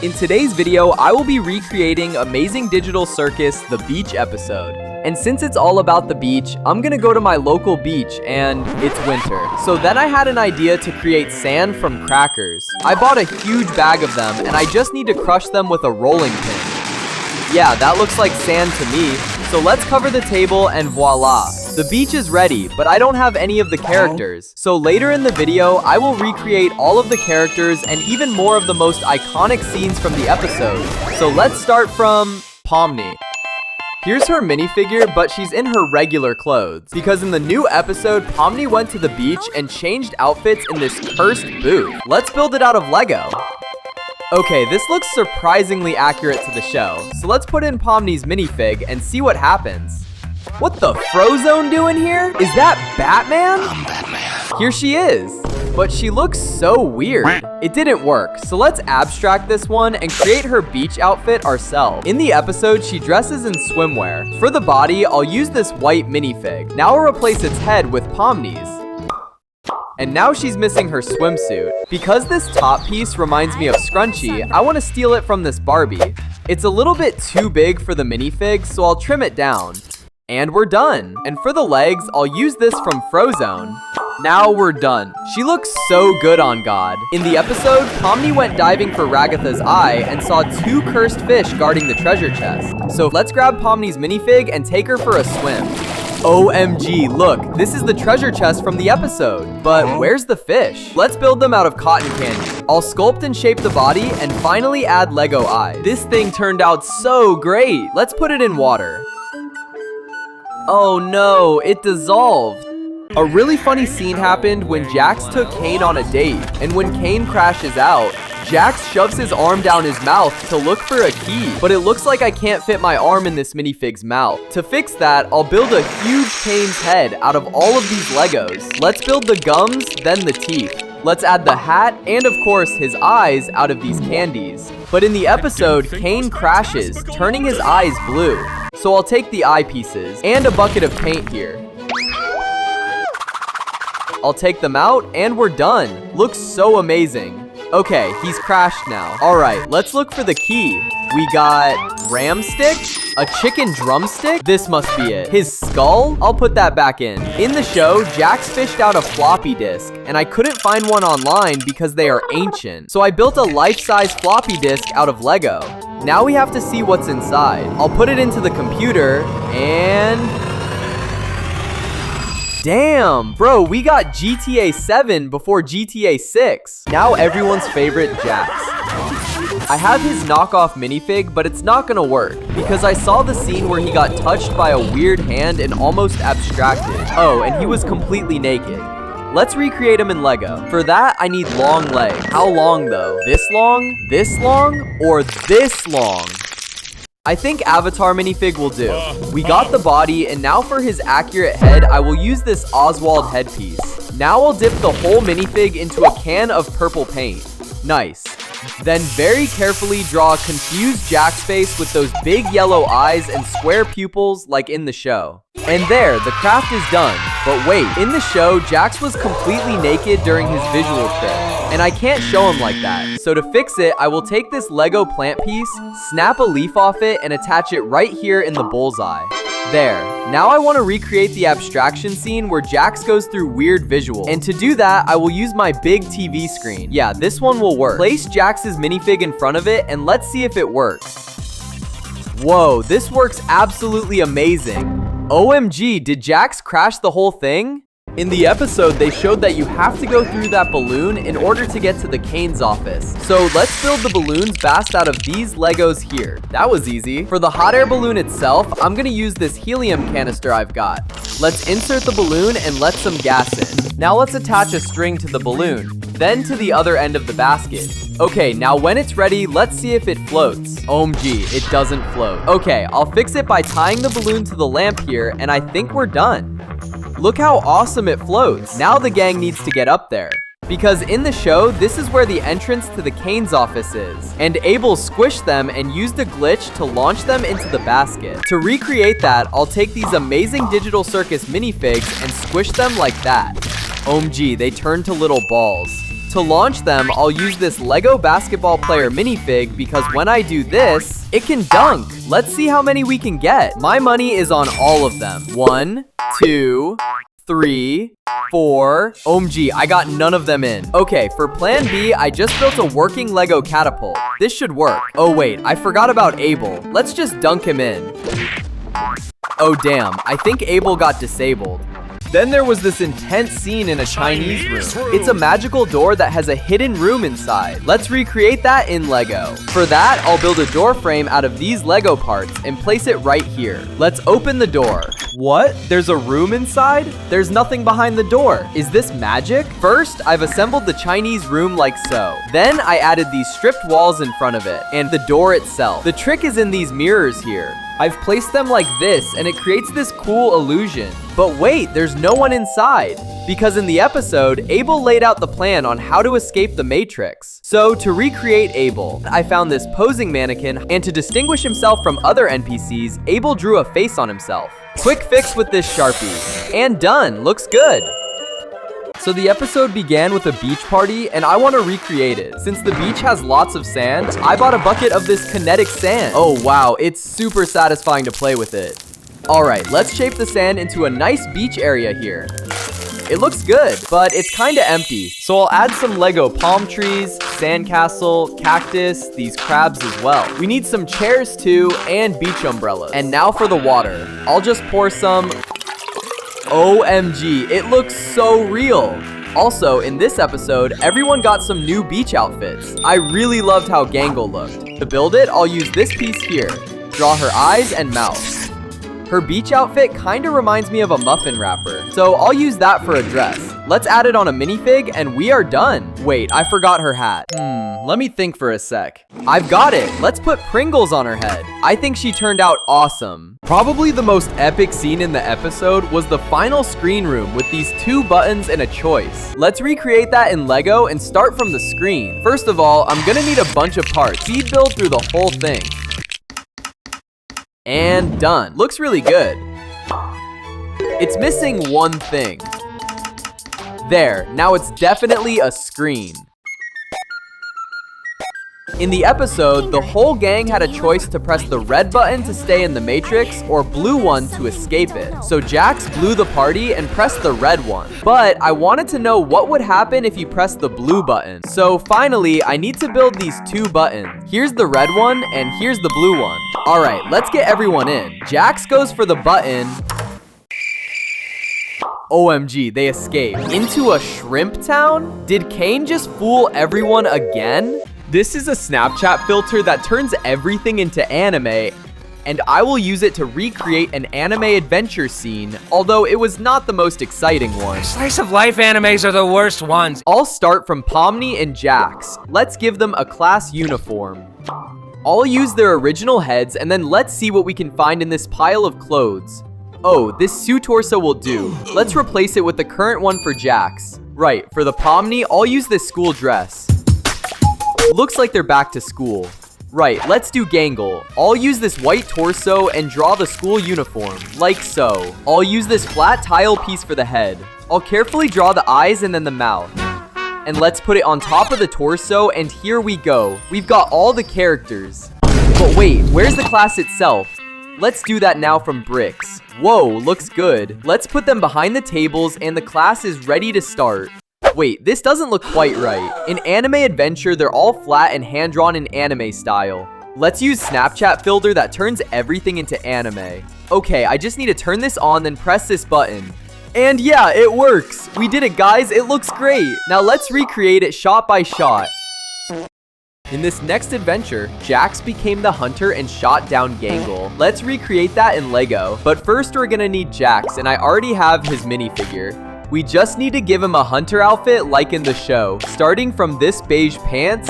In today's video, I will be recreating Amazing Digital Circus, the beach episode. And since it's all about the beach, I'm gonna go to my local beach and it's winter. So then I had an idea to create sand from crackers. I bought a huge bag of them and I just need to crush them with a rolling pin. Yeah, that looks like sand to me. So let's cover the table and voila. The beach is ready, but I don't have any of the characters. So later in the video, I will recreate all of the characters and even more of the most iconic scenes from the episode. So let's start from Pomni. Here's her minifigure, but she's in her regular clothes. Because in the new episode, Pomni went to the beach and changed outfits in this cursed booth. Let's build it out of Lego. Okay, this looks surprisingly accurate to the show. So let's put in Pomni's minifig and see what happens. What the Frozone doing here? Is that Batman? I'm Batman. Here she is. But she looks so weird. It didn't work, so let's abstract this one and create her beach outfit ourselves. In the episode, she dresses in swimwear. For the body, I'll use this white minifig. Now I'll replace its head with Pomni's. And now she's missing her swimsuit. Because this top piece reminds me of Scrunchy, I want to steal it from this Barbie. It's a little bit too big for the minifig, so I'll trim it down. And we're done. And for the legs, I'll use this from Frozone. Now we're done. She looks so good on God. In the episode, Pomni went diving for Ragatha's eye and saw two cursed fish guarding the treasure chest. So let's grab Pomni's minifig and take her for a swim. OMG, look, this is the treasure chest from the episode. But where's the fish? Let's build them out of cotton candy. I'll sculpt and shape the body and finally add Lego eyes. This thing turned out so great. Let's put it in water. Oh no, it dissolved. A really funny scene happened when Jax took Kane on a date, and when Kane crashes out, Jax shoves his arm down his mouth to look for a key, but it looks like I can't fit my arm in this minifig's mouth. To fix that, I'll build a huge Kane's head out of all of these Legos. Let's build the gums, then the teeth. Let's add the hat, and of course, his eyes out of these candies. But in the episode, Kane crashes, turning his eyes blue. So I'll take the eyepieces, and a bucket of paint here. I'll take them out, and we're done. Looks so amazing. Okay, he's crashed now. Alright, let's look for the key. We got ram stick, a chicken drumstick. This must be it. His skull? I'll put that back in. In the show, Jax fished out a floppy disk, and I couldn't find one online because they are ancient. So I built a life-size floppy disk out of Lego. Now we have to see what's inside. I'll put it into the computer, and... Damn, bro, we got GTA 7 before GTA 6. Now everyone's favorite, Jax. I have his knockoff minifig, but it's not gonna work because I saw the scene where he got touched by a weird hand and almost abstracted. Oh, and he was completely naked. Let's recreate him in Lego. For that, I need long legs. How long though? This long, or this long? I think Avatar minifig will do. We got the body, and now for his accurate head, I will use this Oswald headpiece. Now I'll dip the whole minifig into a can of purple paint. Nice. Then very carefully draw a confused Jax face with those big yellow eyes and square pupils like in the show. And there, the craft is done. But wait, in the show, Jax was completely naked during his visual trip. And I can't show him like that. So to fix it, I will take this Lego plant piece, snap a leaf off it, and attach it right here in the bullseye. There. Now I want to recreate the abstraction scene where Jax goes through weird visuals. And to do that, I will use my big TV screen. Yeah, this one will work. Place Jax's minifig in front of it, and let's see if it works. Whoa, this works absolutely amazing. OMG, did Jax crash the whole thing? In the episode, they showed that you have to go through that balloon in order to get to the Kane's office. So let's build the balloons based out of these Legos here. That was easy. For the hot air balloon itself, I'm gonna use this helium canister I've got. Let's insert the balloon and let some gas in. Now let's attach a string to the balloon, then to the other end of the basket. Okay, now when it's ready, let's see if it floats. OMG, it doesn't float. Okay, I'll fix it by tying the balloon to the lamp here, and I think we're done. Look how awesome it floats. Now the gang needs to get up there. Because in the show, this is where the entrance to the Kane's office is. And Abel squished them and used a glitch to launch them into the basket. To recreate that, I'll take these Amazing Digital Circus minifigs and squish them like that. OMG, they turn to little balls. To To launch them, I'll use this Lego basketball player minifig because when I do this, it can dunk. Let's see how many we can get. My money is on all of them. 1, 2, 3, 4. OMG, I got none of them in. Okay, for plan B, I just built a working Lego catapult. This should work. Oh wait, I forgot about Abel. Let's just dunk him in. Oh damn, I think Abel got disabled. Then there was this intense scene in a Chinese room. It's a magical door that has a hidden room inside. Let's recreate that in Lego. For that, I'll build a door frame out of these Lego parts and place it right here. Let's open the door. What? There's a room inside? There's nothing behind the door. Is this magic? First, I've assembled the Chinese room like so. Then I added these stripped walls in front of it and the door itself. The trick is in these mirrors here. I've placed them like this and it creates this cool illusion. But wait, there's no one inside. Because in the episode, Abel laid out the plan on how to escape the Matrix. So to recreate Abel, I found this posing mannequin, and to distinguish himself from other NPCs, Abel drew a face on himself. Quick fix with this Sharpie. And done, looks good. So the episode began with a beach party, and I want to recreate it. Since the beach has lots of sand, I bought a bucket of this kinetic sand. Oh wow, it's super satisfying to play with it. Alright, let's shape the sand into a nice beach area here. It looks good, but it's kinda empty. So I'll add some Lego palm trees, sandcastle, cactus, these crabs as well. We need some chairs too, and beach umbrellas. And now for the water. I'll just pour some. OMG, it looks so real. Also, in this episode, everyone got some new beach outfits. I really loved how Gangle looked. To build it, I'll use this piece here. Draw her eyes and mouth. Her beach outfit kinda reminds me of a muffin wrapper, so I'll use that for a dress. Let's add it on a minifig and we are done. Wait, I forgot her hat. Let me think for a sec. I've got it. Let's put Pringles on her head. I think she turned out awesome. Probably the most epic scene in the episode was the final screen room with these 2 buttons and a choice. Let's recreate that in Lego and start from the screen. First of all, I'm gonna need a bunch of parts. Speed build through the whole thing. And done. Looks really good. It's missing one thing. There, now it's definitely a screen. In the episode, the whole gang had a choice to press the red button to stay in the Matrix or blue one to escape it. So Jax blew the party and pressed the red one. But I wanted to know what would happen if you pressed the blue button. So finally, I need to build these 2 buttons. Here's the red one and here's the blue one. Alright, let's get everyone in. Jax goes for the button. OMG, they escaped. Into a shrimp town? Did Kane just fool everyone again? This is a Snapchat filter that turns everything into anime, and I will use it to recreate an anime adventure scene, although it was not the most exciting one. Slice of life animes are the worst ones. I'll start from Pomni and Jax. Let's give them a class uniform. I'll use their original heads, and then let's see what we can find in this pile of clothes. Oh, this Sue torso will do. Let's replace it with the current one for Jax. Right, for the Pomni, I'll use this school dress. Looks like they're back to school. Right, let's do Gangle. I'll use this white torso and draw the school uniform, like so. I'll use this flat tile piece for the head. I'll carefully draw the eyes and then the mouth. And let's put it on top of the torso, and here we go. We've got all the characters. But wait, where's the class itself? Let's do that now from bricks. Whoa, looks good. Let's put them behind the tables and the class is ready to start. Wait, this doesn't look quite right. In Anime Adventure, they're all flat and hand-drawn in anime style. Let's use Snapchat filter that turns everything into anime. Okay, I just need to turn this on, then press this button. And yeah, it works. We did it, guys. It looks great. Now let's recreate it shot by shot. In this next adventure, Jax became the hunter and shot down Gangle. Let's recreate that in Lego. But first we're gonna need Jax, and I already have his minifigure. We just need to give him a hunter outfit like in the show, starting from this beige pants.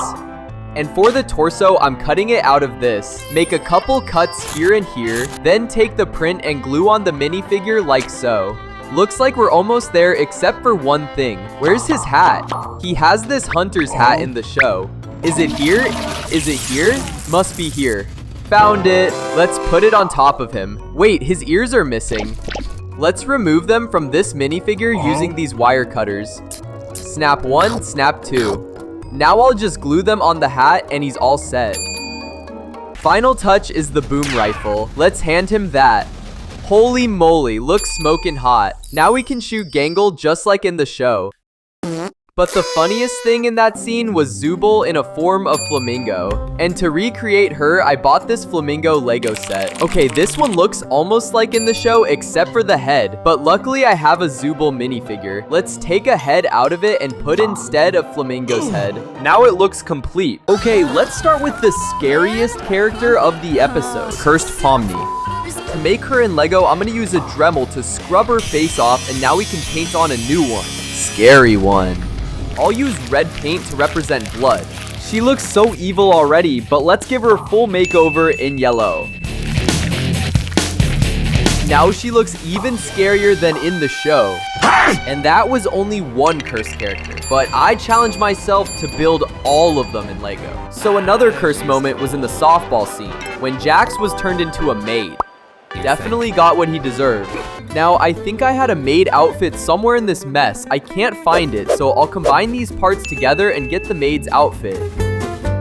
And for the torso, I'm cutting it out of this. Make a couple cuts here and here, then take the print and glue on the minifigure like so. Looks like we're almost there except for one thing. Where's his hat? He has this hunter's hat in the show. Is it here? Is it here? Must be here. Found it. Let's put it on top of him. Wait, his ears are missing. Let's remove them from this minifigure using these wire cutters. Snap 1, snap 2. Now I'll just glue them on the hat and he's all set. Final touch is the boom rifle. Let's hand him that. Holy moly, looks smoking hot. Now we can shoot Gangle just like in the show. But the funniest thing in that scene was Zooble in a form of flamingo. And to recreate her, I bought this flamingo Lego set. Okay, this one looks almost like in the show except for the head. But luckily I have a Zooble minifigure. Let's take a head out of it and put instead of Flamingo's head. Now it looks complete. Okay, let's start with the scariest character of the episode, Cursed Pomni. To make her in Lego, I'm gonna use a Dremel to scrub her face off, and now we can paint on a new one. Scary one. I'll use red paint to represent blood. She looks so evil already, but let's give her a full makeover in yellow. Now she looks even scarier than in the show. And that was only one cursed character, but I challenged myself to build all of them in Lego. So another cursed moment was in the softball scene, when Jax was turned into a maid. Definitely got what he deserved. Now, I think I had a maid outfit somewhere in this mess. I can't find it, so I'll combine these parts together and get the maid's outfit.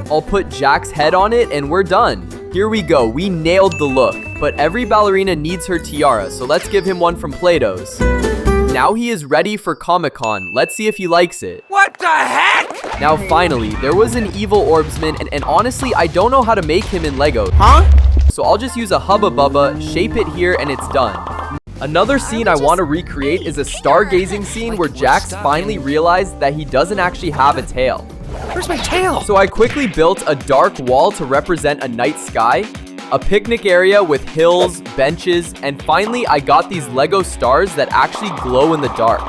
I'll put Jack's head on it and we're done. Here we go, we nailed the look. But every ballerina needs her tiara, so let's give him one from Play-Doh's. Now he is ready for Comic-Con. Let's see if he likes it. What the heck? Now finally, there was an evil orbsman, and honestly, I don't know how to make him in Lego. Huh? So I'll just use a Hubba Bubba, shape it here, and it's done. Another scene I want to recreate is a stargazing scene where Jax finally realized that he doesn't actually have a tail. Where's my tail? So I quickly built a dark wall to represent a night sky, a picnic area with hills, benches, and finally I got these Lego stars that actually glow in the dark.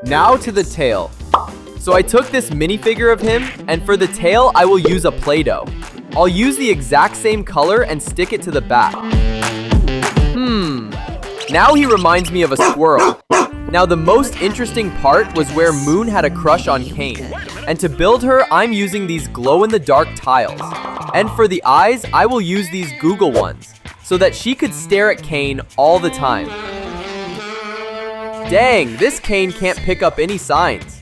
Now to the tail. So I took this minifigure of him, and for the tail, I will use a Play-Doh. I'll use the exact same color and stick it to the back. Now he reminds me of a squirrel. Now the most interesting part was where Moon had a crush on Kane. And to build her, I'm using these glow-in-the-dark tiles. And for the eyes, I will use these Google ones, so that she could stare at Kane all the time. Dang, this Kane can't pick up any signs.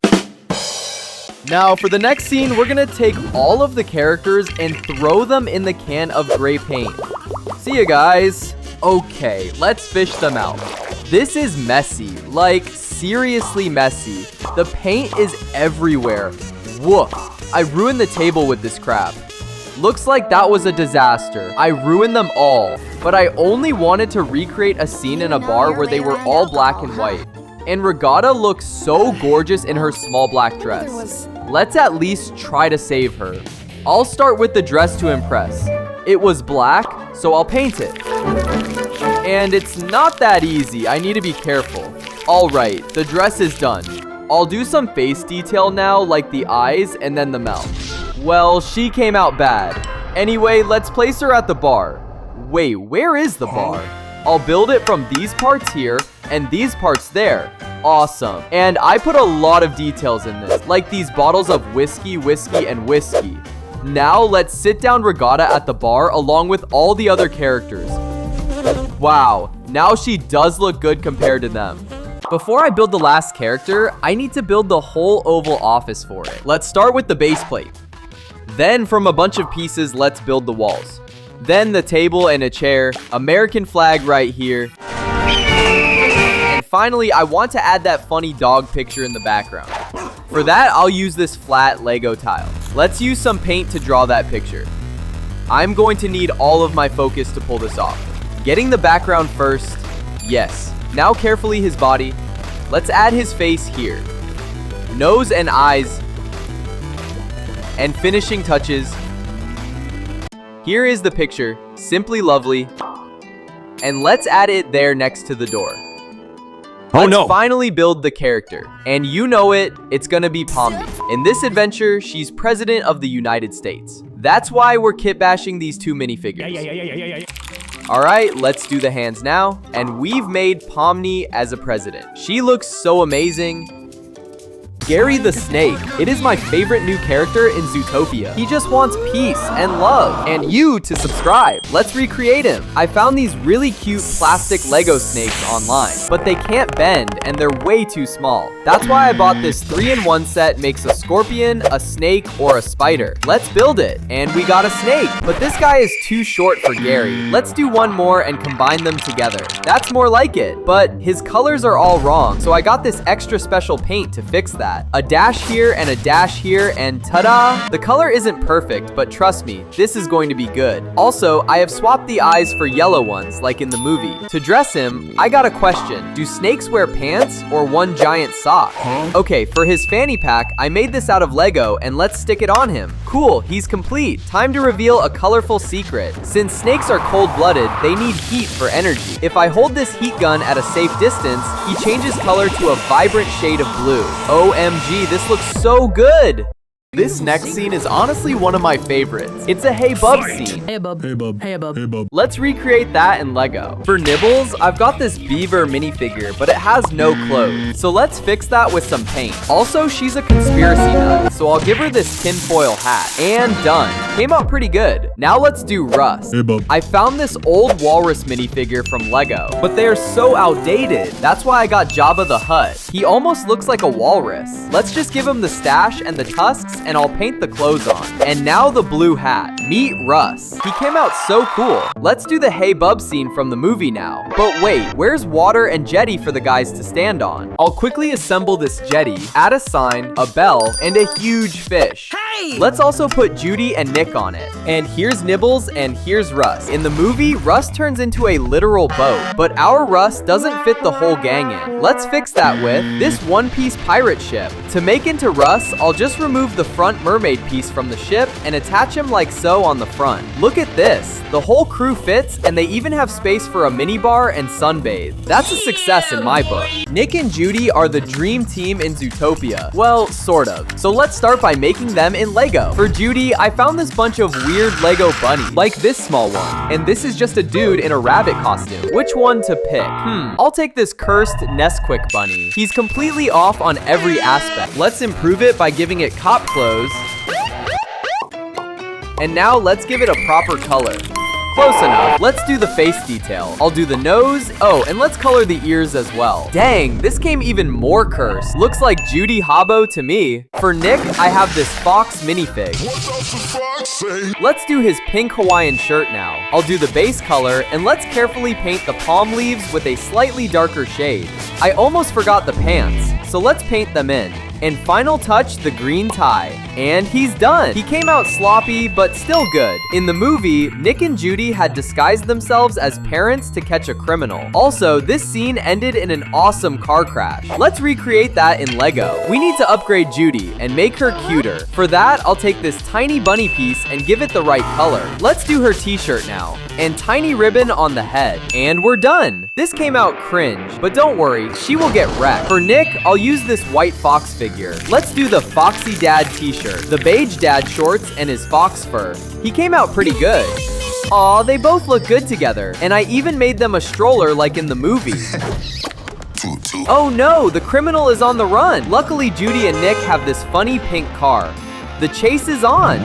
Now, for the next scene, we're gonna take all of the characters and throw them in the can of gray paint. See ya, guys. Okay, let's fish them out. This is messy, like seriously messy. The paint is everywhere. Woof, I ruined the table with this crap. Looks like that was a disaster. I ruined them all, but I only wanted to recreate a scene in a bar where they were all black and white. And Regatta looks so gorgeous in her small black dress. Let's at least try to save her. I'll start with the dress to impress. It was black, so I'll paint it. And it's not that easy, I need to be careful. Alright, the dress is done. I'll do some face detail now, like the eyes and then the mouth. Well, she came out bad. Anyway, let's place her at the bar. Wait, where is the bar? I'll build it from these parts here and these parts there. Awesome. And I put a lot of details in this, like these bottles of whiskey, and whiskey. Now let's sit down Regatta at the bar along with all the other characters. Wow, now she does look good compared to them. Before I build the last character, I need to build the whole oval office for it. Let's start with the base plate. Then from a bunch of pieces, let's build the walls. Then the table and a chair, American flag right here. And finally, I want to add that funny dog picture in the background. For that, I'll use this flat Lego tile. Let's use some paint to draw that picture. I'm going to need all of my focus to pull this off. Getting the background first, yes. Now carefully his body. Let's add his face here. Nose and eyes. And finishing touches. Here is the picture, simply lovely. And let's add it there next to the door. Let's finally build the character. And you know it, it's gonna be Pomni. In this adventure, she's President of the United States. That's why we're kit bashing these two minifigures. Alright, let's do the hands now. And we've made Pomni as a president. She looks so amazing. Gary the Snake. It is my favorite new character in Zootopia. He just wants peace and love, and you to subscribe. Let's recreate him. I found these really cute plastic Lego snakes online, but they can't bend and they're way too small. That's why I bought this 3-in-1 set, makes a scorpion, a snake, or a spider. Let's build it. And we got a snake, but this guy is too short for Gary. Let's do one more and combine them together. That's more like it, but his colors are all wrong, so I got this extra special paint to fix that. A dash here and a dash here, and ta-da! The color isn't perfect, but trust me, this is going to be good. Also, I have swapped the eyes for yellow ones, like in the movie. To dress him, I got a question. Do snakes wear pants or one giant sock? Okay, for his fanny pack, I made this out of Lego, and let's stick it on him. Cool, he's complete. Time to reveal a colorful secret. Since snakes are cold-blooded, they need heat for energy. If I hold this heat gun at a safe distance, he changes color to a vibrant shade of blue. OMG, this looks so good! This next scene is honestly one of my favorites. It's a Hey Bub scene. Hey bub. Hey bub. Hey bub. Hey bub. Let's recreate that in Lego. For Nibbles, I've got this beaver minifigure, but it has no clothes. So let's fix that with some paint. Also, she's a conspiracy nut, so I'll give her this tinfoil hat. And done. Came out pretty good. Now let's do Russ. Hey bub. I found this old walrus minifigure from Lego, but they are so outdated. That's why I got Jabba the Hutt. He almost looks like a walrus. Let's just give him the stash and the tusks, and I'll paint the clothes on. And now the blue hat. Meet Russ. He came out so cool. Let's do the Hey Bub scene from the movie now. But wait, where's water and jetty for the guys to stand on? I'll quickly assemble this jetty, add a sign, a bell, and a huge fish. Hey! Let's also put Judy and Nick on it. And here's Nibbles and here's Russ. In the movie, Russ turns into a literal boat, but our Russ doesn't fit the whole gang in. Let's fix that with this one-piece pirate ship. To make into Russ, I'll just remove the front mermaid piece from the ship and attach him like so on the front. Look at this. The whole crew fits, and they even have space for a minibar and sunbathe. That's a success in my book. Nick and Judy are the dream team in Zootopia. Well, sort of. So let's start by making them in Lego. For Judy, I found this bunch of weird Lego bunnies, like this small one. And this is just a dude in a rabbit costume. Which one to pick? I'll take this cursed Nesquik bunny. He's completely off on every aspect. Let's improve it by giving it cop clothes. And now let's give it a proper color. Close enough. Let's do the face detail. I'll do the nose. Oh, and let's color the ears as well. Dang, this came even more cursed. Looks like Judy Habbo to me. For Nick, I have this fox minifig. Let's do his pink Hawaiian shirt now. I'll do the base color, and let's carefully paint the palm leaves with a slightly darker shade. I almost forgot the pants, so let's paint them in. And final touch, the green tie. And he's done. He came out sloppy, but still good. In the movie, Nick and Judy had disguised themselves as parents to catch a criminal. Also, this scene ended in an awesome car crash. Let's recreate that in Lego. We need to upgrade Judy and make her cuter. For that, I'll take this tiny bunny piece and give it the right color. Let's do her t-shirt now. And tiny ribbon on the head. And we're done. This came out cringe, but don't worry, she will get wrecked. For Nick, I'll use this white fox figure. Let's do the Foxy Dad t-shirt, the beige dad shorts, and his fox fur. He came out pretty good. Aw, they both look good together. And I even made them a stroller like in the movie. Oh no, the criminal is on the run. Luckily, Judy and Nick have this funny pink car. The chase is on.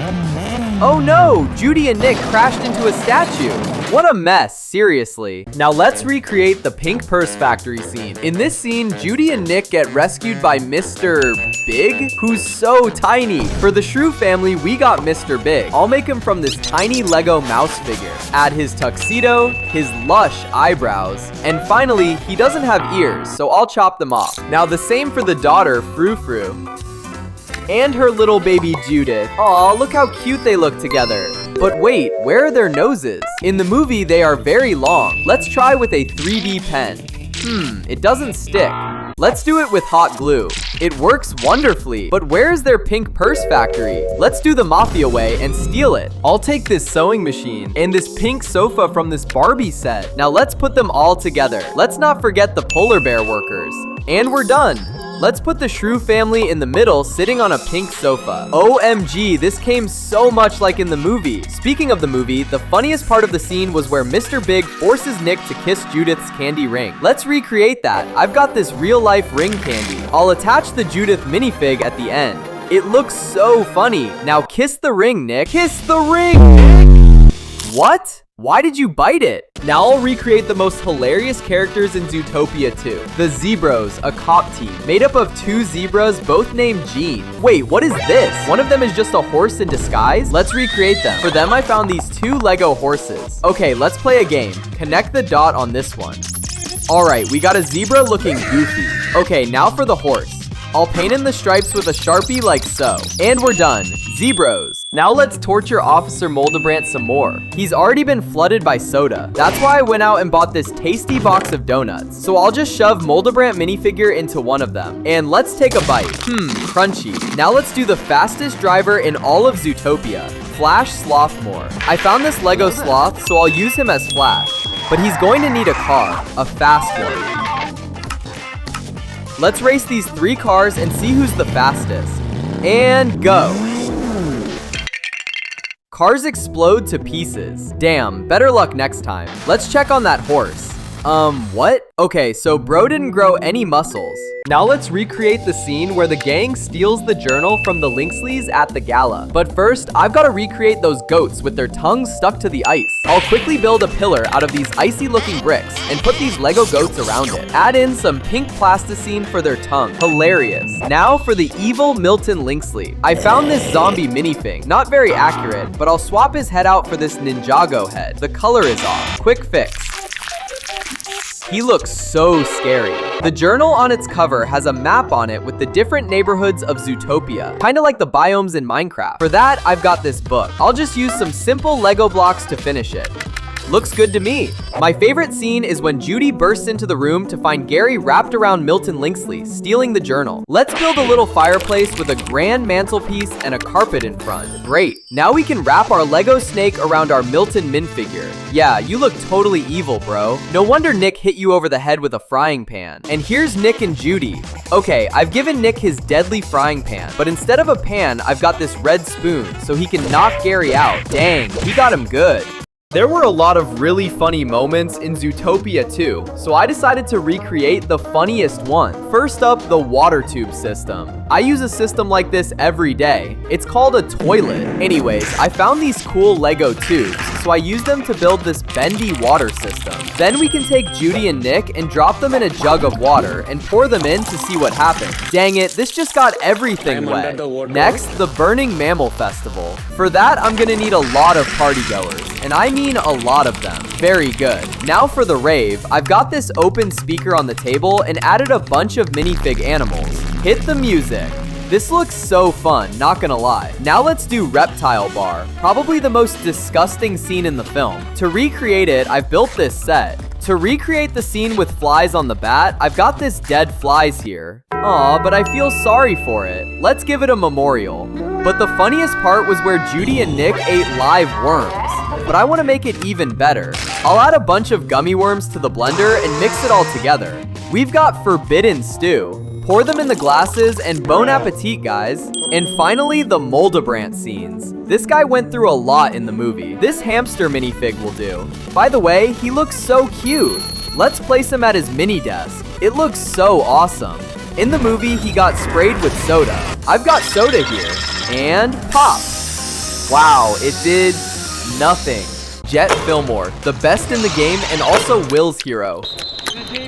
Oh no, Judy and Nick crashed into a statue. What a mess, seriously. Now let's recreate the Pink Purse Factory scene. In this scene, Judy and Nick get rescued by Mr. Big, who's so tiny. For the Shrew family, we got Mr. Big. I'll make him from this tiny Lego mouse figure. Add his tuxedo, his lush eyebrows, and finally, he doesn't have ears, so I'll chop them off. Now the same for the daughter, Frou Frou. And her little baby Judith. Aw, look how cute they look together. But wait, where are their noses? In the movie, they are very long. Let's try with a 3D pen. It doesn't stick. Let's do it with hot glue. It works wonderfully. But where is their Pink Purse Factory? Let's do the mafia way and steal it. I'll take this sewing machine and this pink sofa from this Barbie set. Now let's put them all together. Let's not forget the polar bear workers. And we're done. Let's put the Shrew family in the middle, sitting on a pink sofa. OMG, this came so much like in the movie. Speaking of the movie, the funniest part of the scene was where Mr. Big forces Nick to kiss Judith's candy ring. Let's recreate that. I've got this real-life ring candy. I'll attach the Judith minifig at the end. It looks so funny. Now kiss the ring, Nick. Kiss the ring, Nick! What? Why did you bite it? Now I'll recreate the most hilarious characters in Zootopia 2. The Zebros, a cop team, made up of 2 zebras, both named Gene. Wait, what is this? One of them is just a horse in disguise? Let's recreate them. For them, I found these 2 Lego horses. Okay, let's play a game. Connect the dot on this one. Alright, we got a zebra looking goofy. Okay, now for the horse. I'll paint in the stripes with a Sharpie like so. And we're done. Zebros. Now let's torture Officer Moldebrandt some more. He's already been flooded by soda. That's why I went out and bought this tasty box of donuts. So I'll just shove Moldebrandt minifigure into one of them. And let's take a bite. Crunchy. Now let's do the fastest driver in all of Zootopia. Flash Slothmore. I found this Lego sloth, so I'll use him as Flash. But he's going to need a car. A fast one. Let's race these 3 cars and see who's the fastest. And go. Cars explode to pieces. Damn, better luck next time. Let's check on that horse. What? Okay, so bro didn't grow any muscles. Now let's recreate the scene where the gang steals the journal from the Linksleys at the gala. But first, I've got to recreate those goats with their tongues stuck to the ice. I'll quickly build a pillar out of these icy looking bricks and put these Lego goats around it. Add in some pink plasticine for their tongue. Hilarious. Now for the evil Milton Linksley. I found this zombie minifig. Not very accurate, but I'll swap his head out for this Ninjago head. The color is off. Quick fix. He looks so scary. The journal on its cover has a map on it with the different neighborhoods of Zootopia, kind of like the biomes in Minecraft. For that, I've got this book. I'll just use some simple Lego blocks to finish it. Looks good to me. My favorite scene is when Judy bursts into the room to find Gary wrapped around Milton Linksley, stealing the journal. Let's build a little fireplace with a grand mantelpiece and a carpet in front. Great. Now we can wrap our Lego snake around our Milton minifigure. Yeah, you look totally evil, bro. No wonder Nick hit you over the head with a frying pan. And here's Nick and Judy. Okay, I've given Nick his deadly frying pan, but instead of a pan, I've got this red spoon so he can knock Gary out. Dang, he got him good. There were a lot of really funny moments in Zootopia 2, so I decided to recreate the funniest one. First up, the water tube system. I use a system like this every day. It's called a toilet. Anyways, I found these cool Lego tubes, so I used them to build this bendy water system. Then we can take Judy and Nick and drop them in a jug of water and pour them in to see what happens. Dang it, this just got everything wet. Next, the Burning Mammal Festival. For that, I'm gonna need a lot of partygoers, and I mean a lot of them. Very good. Now for the rave, I've got this open speaker on the table and added a bunch of minifig animals. Hit the music. This looks so fun, not gonna lie. Now let's do Reptile Bar, probably the most disgusting scene in the film. To recreate it, I've built this set. To recreate the scene with flies on the bat, I've got this dead flies here. Aw, but I feel sorry for it. Let's give it a memorial. But the funniest part was where Judy and Nick ate live worms. But I want to make it even better. I'll add a bunch of gummy worms to the blender and mix it all together. We've got forbidden stew. Pour them in the glasses and bon appetit, guys. And finally, the Moldebrandt scenes. This guy went through a lot in the movie. This hamster minifig will do. By the way, he looks so cute. Let's place him at his mini desk. It looks so awesome. In the movie, he got sprayed with soda. I've got soda here. And pop. Wow, it did nothing. Jet Fillmore, the best in the game and also Will's hero.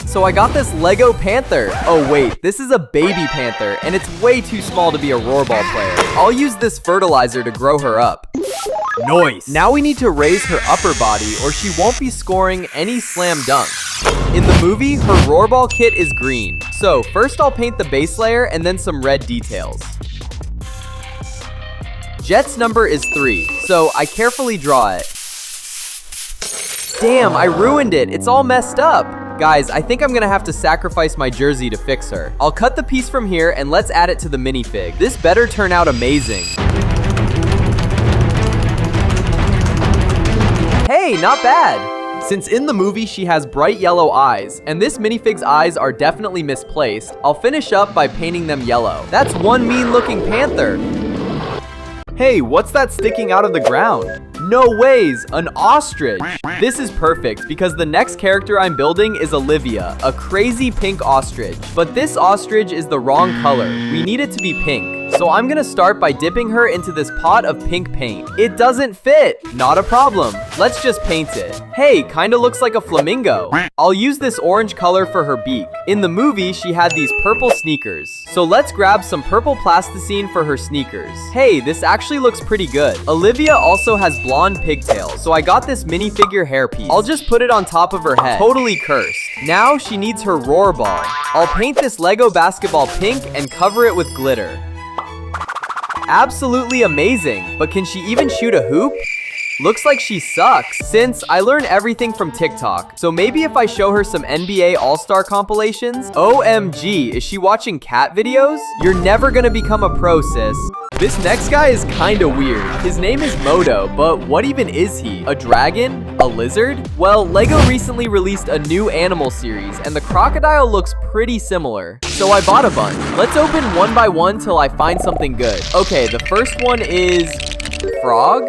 So I got this Lego Panther. Oh wait, this is a baby panther and it's way too small to be a rollerball player. I'll use this fertilizer to grow her up. Nice. Now we need to raise her upper body or she won't be scoring any slam dunks. In the movie, her rollerball kit is green. So first I'll paint the base layer and then some red details. Jet's number is 3, so I carefully draw it. Damn, I ruined it. It's all messed up. Guys, I think I'm gonna have to sacrifice my jersey to fix her. I'll cut the piece from here and let's add it to the minifig. This better turn out amazing. Hey, not bad. Since in the movie she has bright yellow eyes, and this minifig's eyes are definitely misplaced, I'll finish up by painting them yellow. That's one mean-looking panther. Hey, what's that sticking out of the ground? No ways, an ostrich. This is perfect because the next character I'm building is Olivia, a crazy pink ostrich. But this ostrich is the wrong color. We need it to be pink. So I'm gonna start by dipping her into this pot of pink paint. It doesn't fit. Not a problem. Let's just paint it. Hey, kinda looks like a flamingo. I'll use this orange color for her beak. In the movie, she had these purple sneakers. So let's grab some purple plasticine for her sneakers. Hey, this actually looks pretty good. Olivia also has blonde pigtails, so I got this minifigure hairpiece. I'll just put it on top of her head. Totally cursed. Now she needs her roar ball. I'll paint this Lego basketball pink and cover it with glitter. Absolutely amazing, but can she even shoot a hoop? Looks like she sucks. Since I learn everything from TikTok, so maybe if I show her some NBA All-Star compilations? OMG, is she watching cat videos? You're never gonna become a pro, sis. This next guy is kinda weird. His name is Moto, but what even is he? A dragon? A lizard? Well, Lego recently released a new animal series, and the crocodile looks pretty similar. So I bought a bunch. Let's open one by one till I find something good. Okay, the first one is... frog?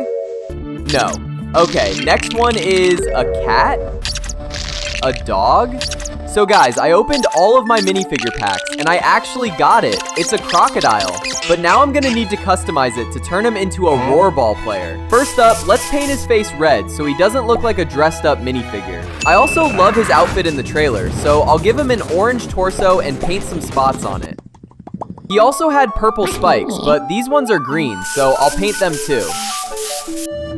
No. Okay, next one is a cat? A dog? So guys, I opened all of my minifigure packs, and I actually got it. It's a crocodile. But now I'm gonna need to customize it to turn him into a roarball player. First up, let's paint his face red so he doesn't look like a dressed up minifigure. I also love his outfit in the trailer, so I'll give him an orange torso and paint some spots on it. He also had purple spikes, but these ones are green, so I'll paint them too.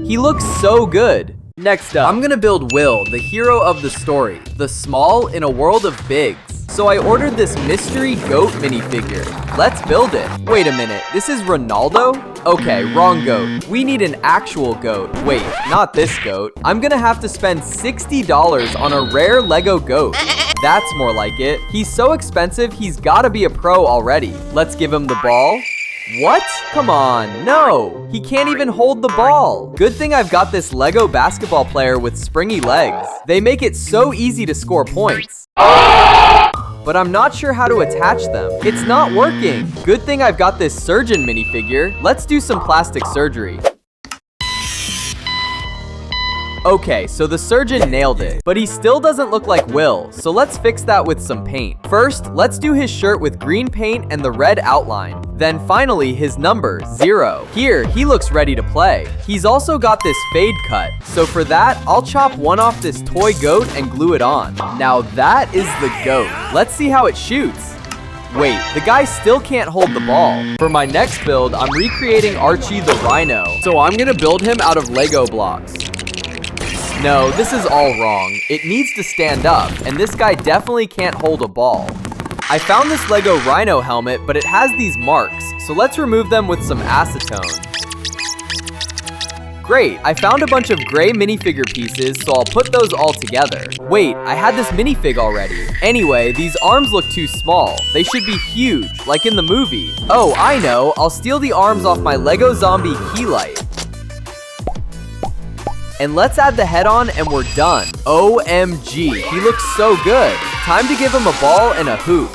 He looks so good. Next up, I'm gonna build Will, the hero of the story, the small in a world of bigs. So I ordered this mystery goat minifigure. Let's build it. Wait a minute, this is Ronaldo? Okay, wrong goat. We need an actual goat. Wait, not this goat. I'm gonna have to spend $60 on a rare Lego goat. That's more like it. He's so expensive, he's gotta be a pro already. Let's give him the ball. What? Come on, no! He can't even hold the ball. Good thing I've got this Lego basketball player with springy legs. They make it so easy to score points. But I'm not sure how to attach them. It's not working. Good thing I've got this surgeon minifigure. Let's do some plastic surgery. Okay, so the surgeon nailed it, but he still doesn't look like Will, so let's fix that with some paint. First, let's do his shirt with green paint and the red outline. Then finally, his number, 0. Here, he looks ready to play. He's also got this fade cut, so for that, I'll chop one off this toy goat and glue it on. Now that is the goat. Let's see how it shoots. Wait, the guy still can't hold the ball. For my next build, I'm recreating Archie the Rhino, so I'm gonna build him out of Lego blocks. No, this is all wrong. It needs to stand up, and this guy definitely can't hold a ball. I found this Lego Rhino helmet, but it has these marks, so let's remove them with some acetone. Great, I found a bunch of gray minifigure pieces, so I'll put those all together. Wait, I had this minifig already. Anyway, these arms look too small. They should be huge, like in the movie. Oh, I know, I'll steal the arms off my Lego Zombie key light. And let's add the head on and we're done. OMG, he looks so good. Time to give him a ball and a hoop.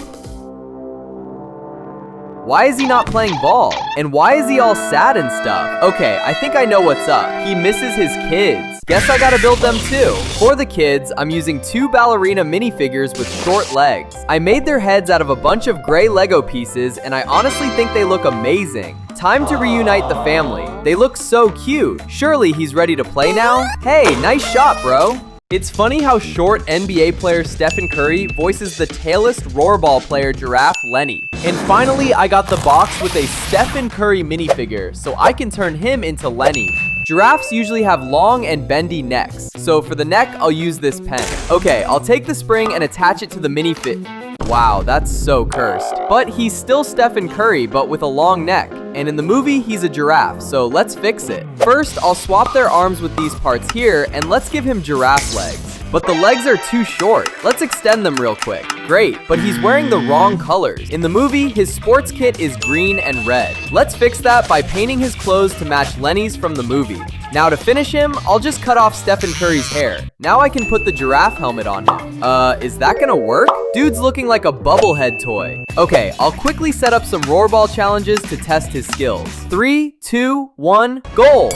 Why is he not playing ball? And why is he all sad and stuff? Okay, I think I know what's up. He misses his kids. Guess I gotta build them too. For the kids, I'm using 2 ballerina minifigures with short legs. I made their heads out of a bunch of gray Lego pieces, and I honestly think they look amazing. Time to reunite the family. They look so cute. Surely he's ready to play now? Hey, nice shot, bro. It's funny how short NBA player Stephen Curry voices the tailless rollerball player giraffe Lenny. And finally, I got the box with a Stephen Curry minifigure, so I can turn him into Lenny. Giraffes usually have long and bendy necks, so for the neck, I'll use this pen. Okay, I'll take the spring and attach it to the minifig. Wow, that's so cursed. But he's still Stephen Curry, but with a long neck. And in the movie, he's a giraffe, so let's fix it. First, I'll swap their arms with these parts here, and let's give him giraffe legs. But the legs are too short. Let's extend them real quick. Great, but he's wearing the wrong colors. In the movie, his sports kit is green and red. Let's fix that by painting his clothes to match Lenny's from the movie. Now to finish him, I'll just cut off Stephen Curry's hair. Now I can put the giraffe helmet on him. Is that gonna work? Dude's looking like a bubblehead toy. Okay, I'll quickly set up some rollerball challenges to test his skills. 3, 2, 1, goal!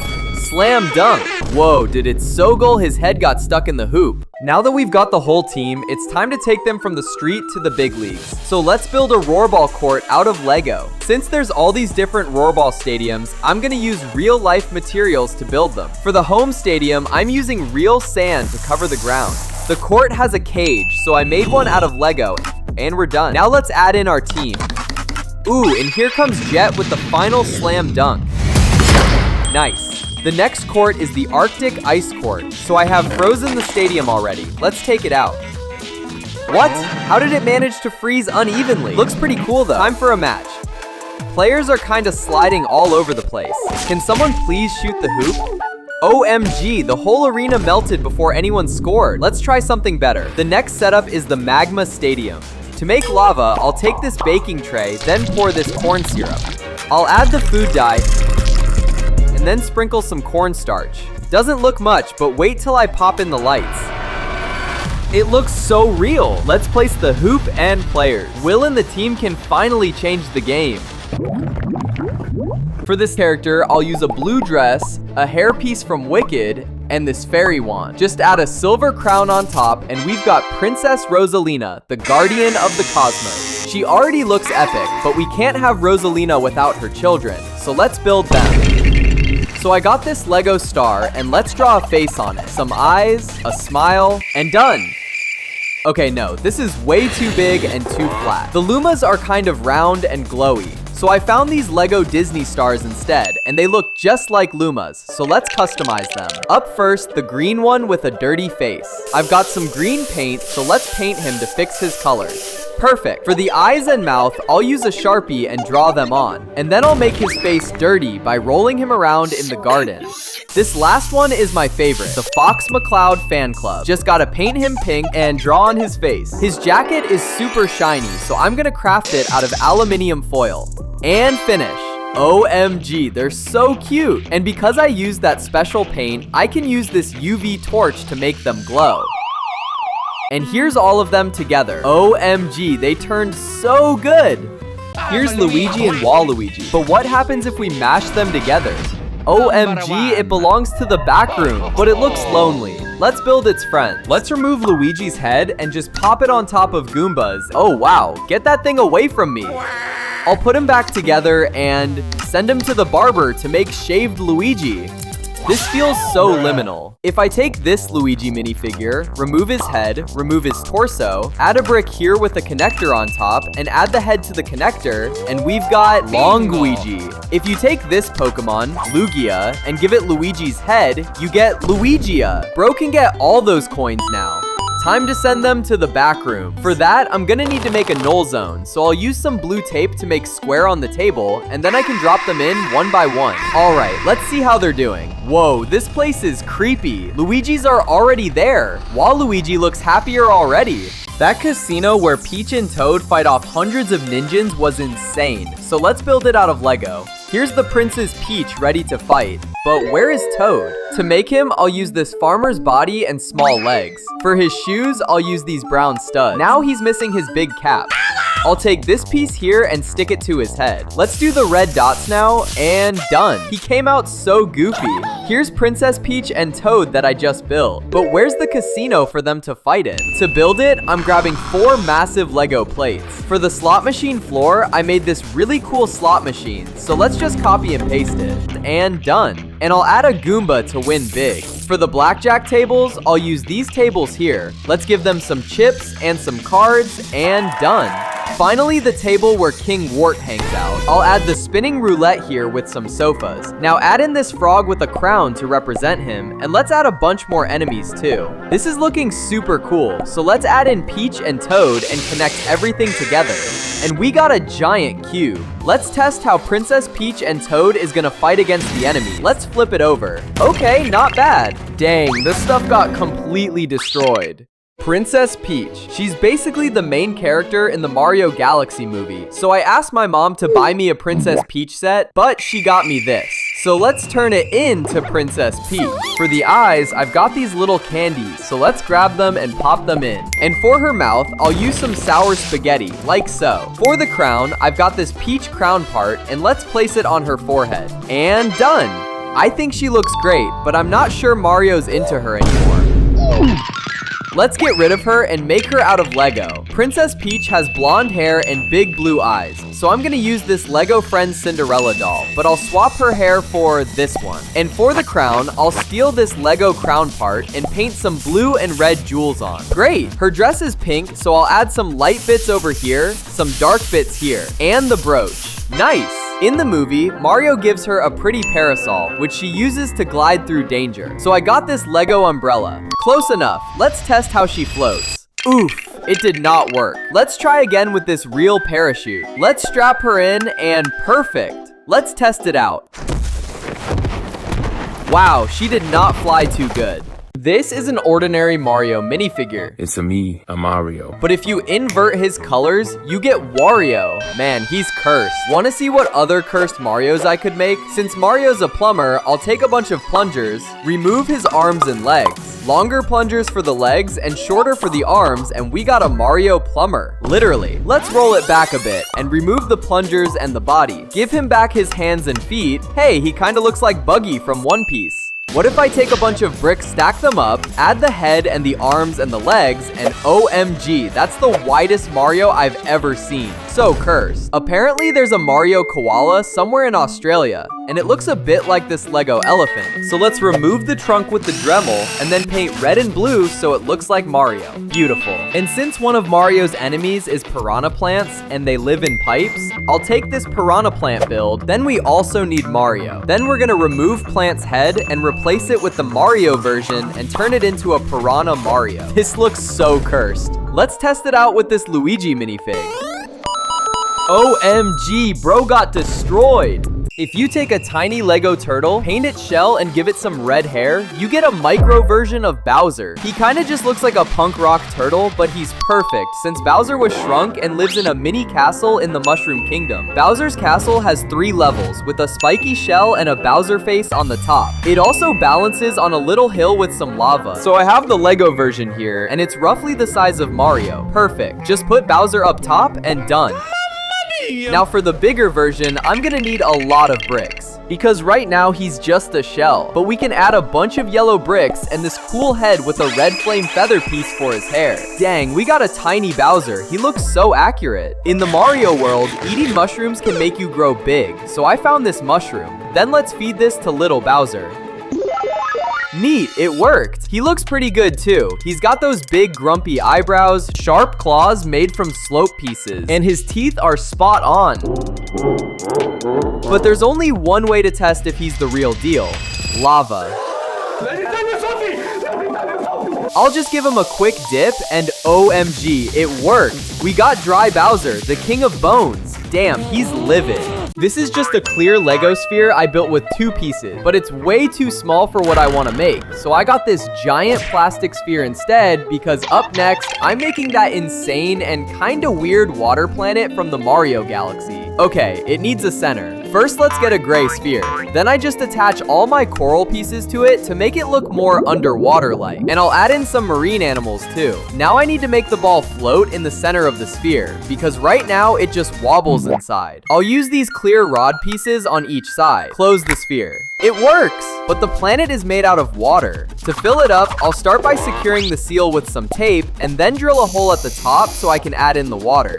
Slam dunk. Whoa, did it so goal his head got stuck in the hoop. Now that we've got the whole team, it's time to take them from the street to the big leagues. So let's build a rollerball court out of Lego. Since there's all these different rollerball stadiums, I'm gonna use real life materials to build them. For the home stadium, I'm using real sand to cover the ground. The court has a cage, so I made one out of Lego, and we're done. Now let's add in our team. Ooh, and here comes Jet with the final slam dunk. Nice. The next court is the Arctic Ice Court, so I have frozen the stadium already. Let's take it out. What? How did it manage to freeze unevenly? Looks pretty cool though. Time for a match. Players are kind of sliding all over the place. Can someone please shoot the hoop? OMG, the whole arena melted before anyone scored. Let's try something better. The next setup is the Magma Stadium. To make lava, I'll take this baking tray, then pour this corn syrup. I'll add the food dye, and then sprinkle some cornstarch. Doesn't look much, but wait till I pop in the lights. It looks so real. Let's place the hoop and players. Will and the team can finally change the game. For this character, I'll use a blue dress, a hairpiece from Wicked, and this fairy wand. Just add a silver crown on top, and we've got Princess Rosalina, the guardian of the cosmos. She already looks epic, but we can't have Rosalina without her children, so let's build them. So I got this Lego star, and let's draw a face on it. Some eyes, a smile, and done. Okay, no, this is way too big and too flat. The Lumas are kind of round and glowy. So I found these Lego Disney stars instead, and they look just like Lumas, so let's customize them. Up first, the green one with a dirty face. I've got some green paint, so let's paint him to fix his colors. Perfect. For the eyes and mouth, I'll use a Sharpie and draw them on. And then I'll make his face dirty by rolling him around in the garden. This last one is my favorite, the Fox McCloud fan club. Just gotta paint him pink and draw on his face. His jacket is super shiny, so I'm gonna craft it out of aluminium foil. And finish. OMG, they're so cute. And because I used that special paint, I can use this UV torch to make them glow. And here's all of them together. OMG, they turned so good. Here's Luigi and Waluigi. But what happens if we mash them together? OMG, it belongs to the back room, but it looks lonely. Let's build its friend. Let's remove Luigi's head and just pop it on top of Goombas. Oh wow, get that thing away from me. I'll put him back together and send him to the barber to make shaved Luigi. This feels so liminal. If I take this Luigi minifigure, remove his head, remove his torso, add a brick here with a connector on top, and add the head to the connector, and we've got Longuigi. If you take this Pokemon, Lugia, and give it Luigi's head, you get Luigia. Bro can get all those coins now. Time to send them to the back room. For that, I'm gonna need to make a null zone, so I'll use some blue tape to make square on the table, and then I can drop them in one by one. Alright, let's see how they're doing. Whoa, this place is creepy. Luigi's are already there. Waluigi looks happier already. That casino where Peach and Toad fight off hundreds of ninjas was insane, so let's build it out of Lego. Here's the Princess Peach ready to fight, but where is Toad? To make him, I'll use this farmer's body and small legs. For his shoes, I'll use these brown studs. Now he's missing his big cap. I'll take this piece here and stick it to his head. Let's do the red dots now, and done. He came out so goofy. Here's Princess Peach and Toad that I just built, but where's the casino for them to fight in? To build it, I'm grabbing 4 massive Lego plates. For the slot machine floor, I made this really cool slot machine, so let's just copy and paste it, and done. And I'll add a Goomba to win big. For the blackjack tables, I'll use these tables here. Let's give them some chips and some cards, and done. Finally, the table where King Wart hangs out. I'll add the spinning roulette here with some sofas. Now add in this frog with a crown to represent him, and let's add a bunch more enemies too. This is looking super cool, so let's add in Peach and Toad and connect everything together. And we got a giant cube. Let's test how Princess Peach and Toad is gonna fight against the enemy. Let's flip it over. Okay, not bad. Dang, this stuff got completely destroyed. Princess Peach. She's basically the main character in the Mario Galaxy movie. So I asked my mom to buy me a Princess Peach set, but she got me this. So let's turn it into Princess Peach. For the eyes, I've got these little candies, so let's grab them and pop them in. And for her mouth, I'll use some sour spaghetti, like so. For the crown, I've got this peach crown part, and let's place it on her forehead. And done! I think she looks great, but I'm not sure Mario's into her anymore. Let's get rid of her and make her out of Lego. Princess Peach has blonde hair and big blue eyes, so I'm gonna use this Lego Friends Cinderella doll, but I'll swap her hair for this one. And for the crown, I'll steal this Lego crown part and paint some blue and red jewels on. Great! Her dress is pink, so I'll add some light bits over here, some dark bits here, and the brooch. Nice! In the movie, Mario gives her a pretty parasol, which she uses to glide through danger. So I got this Lego umbrella. Close enough. Let's test how she floats. Oof, it did not work. Let's try again with this real parachute. Let's strap her in and perfect. Let's test it out. Wow, she did not fly too good. This is an ordinary Mario minifigure. It's me, a Mario. But if you invert his colors, you get Wario. Man, he's cursed. Want to see what other cursed Marios I could make? Since Mario's a plumber, I'll take a bunch of plungers, remove his arms and legs. Longer plungers for the legs and shorter for the arms, and we got a Mario plumber. Literally. Let's roll it back a bit and remove the plungers and the body. Give him back his hands and feet. Hey, he kinda looks like Buggy from One Piece. What if I take a bunch of bricks, stack them up, add the head and the arms and the legs, and OMG, that's the widest Mario I've ever seen. So cursed. Apparently there's a Mario koala somewhere in Australia, and it looks a bit like this Lego elephant. So let's remove the trunk with the Dremel, and then paint red and blue so it looks like Mario. Beautiful. And since one of Mario's enemies is piranha plants, and they live in pipes, I'll take this piranha plant build, then we also need Mario. Then we're gonna remove Plant's head and replace it with the Mario version and turn it into a Piranha Mario. This looks so cursed. Let's test it out with this Luigi minifig. OMG, bro got destroyed. If you take a tiny Lego turtle, paint its shell, and give it some red hair, you get a micro version of Bowser. He kinda just looks like a punk rock turtle, but he's perfect since Bowser was shrunk and lives in a mini castle in the Mushroom Kingdom. Bowser's castle has 3 levels with a spiky shell and a Bowser face on the top. It also balances on a little hill with some lava. So I have the Lego version here, and it's roughly the size of Mario. Perfect. Just put Bowser up top and done. Now for the bigger version, I'm gonna need a lot of bricks, because right now he's just a shell, but we can add a bunch of yellow bricks and this cool head with a red flame feather piece for his hair. Dang, we got a tiny Bowser. He looks so accurate. In the Mario world, eating mushrooms can make you grow big, so I found this mushroom. Then let's feed this to little Bowser. Neat, it worked. He looks pretty good too. He's got those big grumpy eyebrows, sharp claws made from slope pieces, and his teeth are spot on. But there's only one way to test if he's the real deal: lava. I'll just give him a quick dip and OMG, it worked. We got Dry Bowser, the king of bones. Damn, he's livid. This is just a clear Lego sphere I built with 2 pieces, but it's way too small for what I want to make. So I got this giant plastic sphere instead, because up next, I'm making that insane and kinda weird water planet from the Mario Galaxy. Okay, it needs a center. First, let's get a gray sphere. Then I just attach all my coral pieces to it to make it look more underwater-like. And I'll add in some marine animals too. Now I need to make the ball float in the center of the sphere, because right now it just wobbles inside. I'll use these clear rod pieces on each side. Close the sphere. It works! But the planet is made out of water. To fill it up, I'll start by securing the seal with some tape, and then drill a hole at the top so I can add in the water.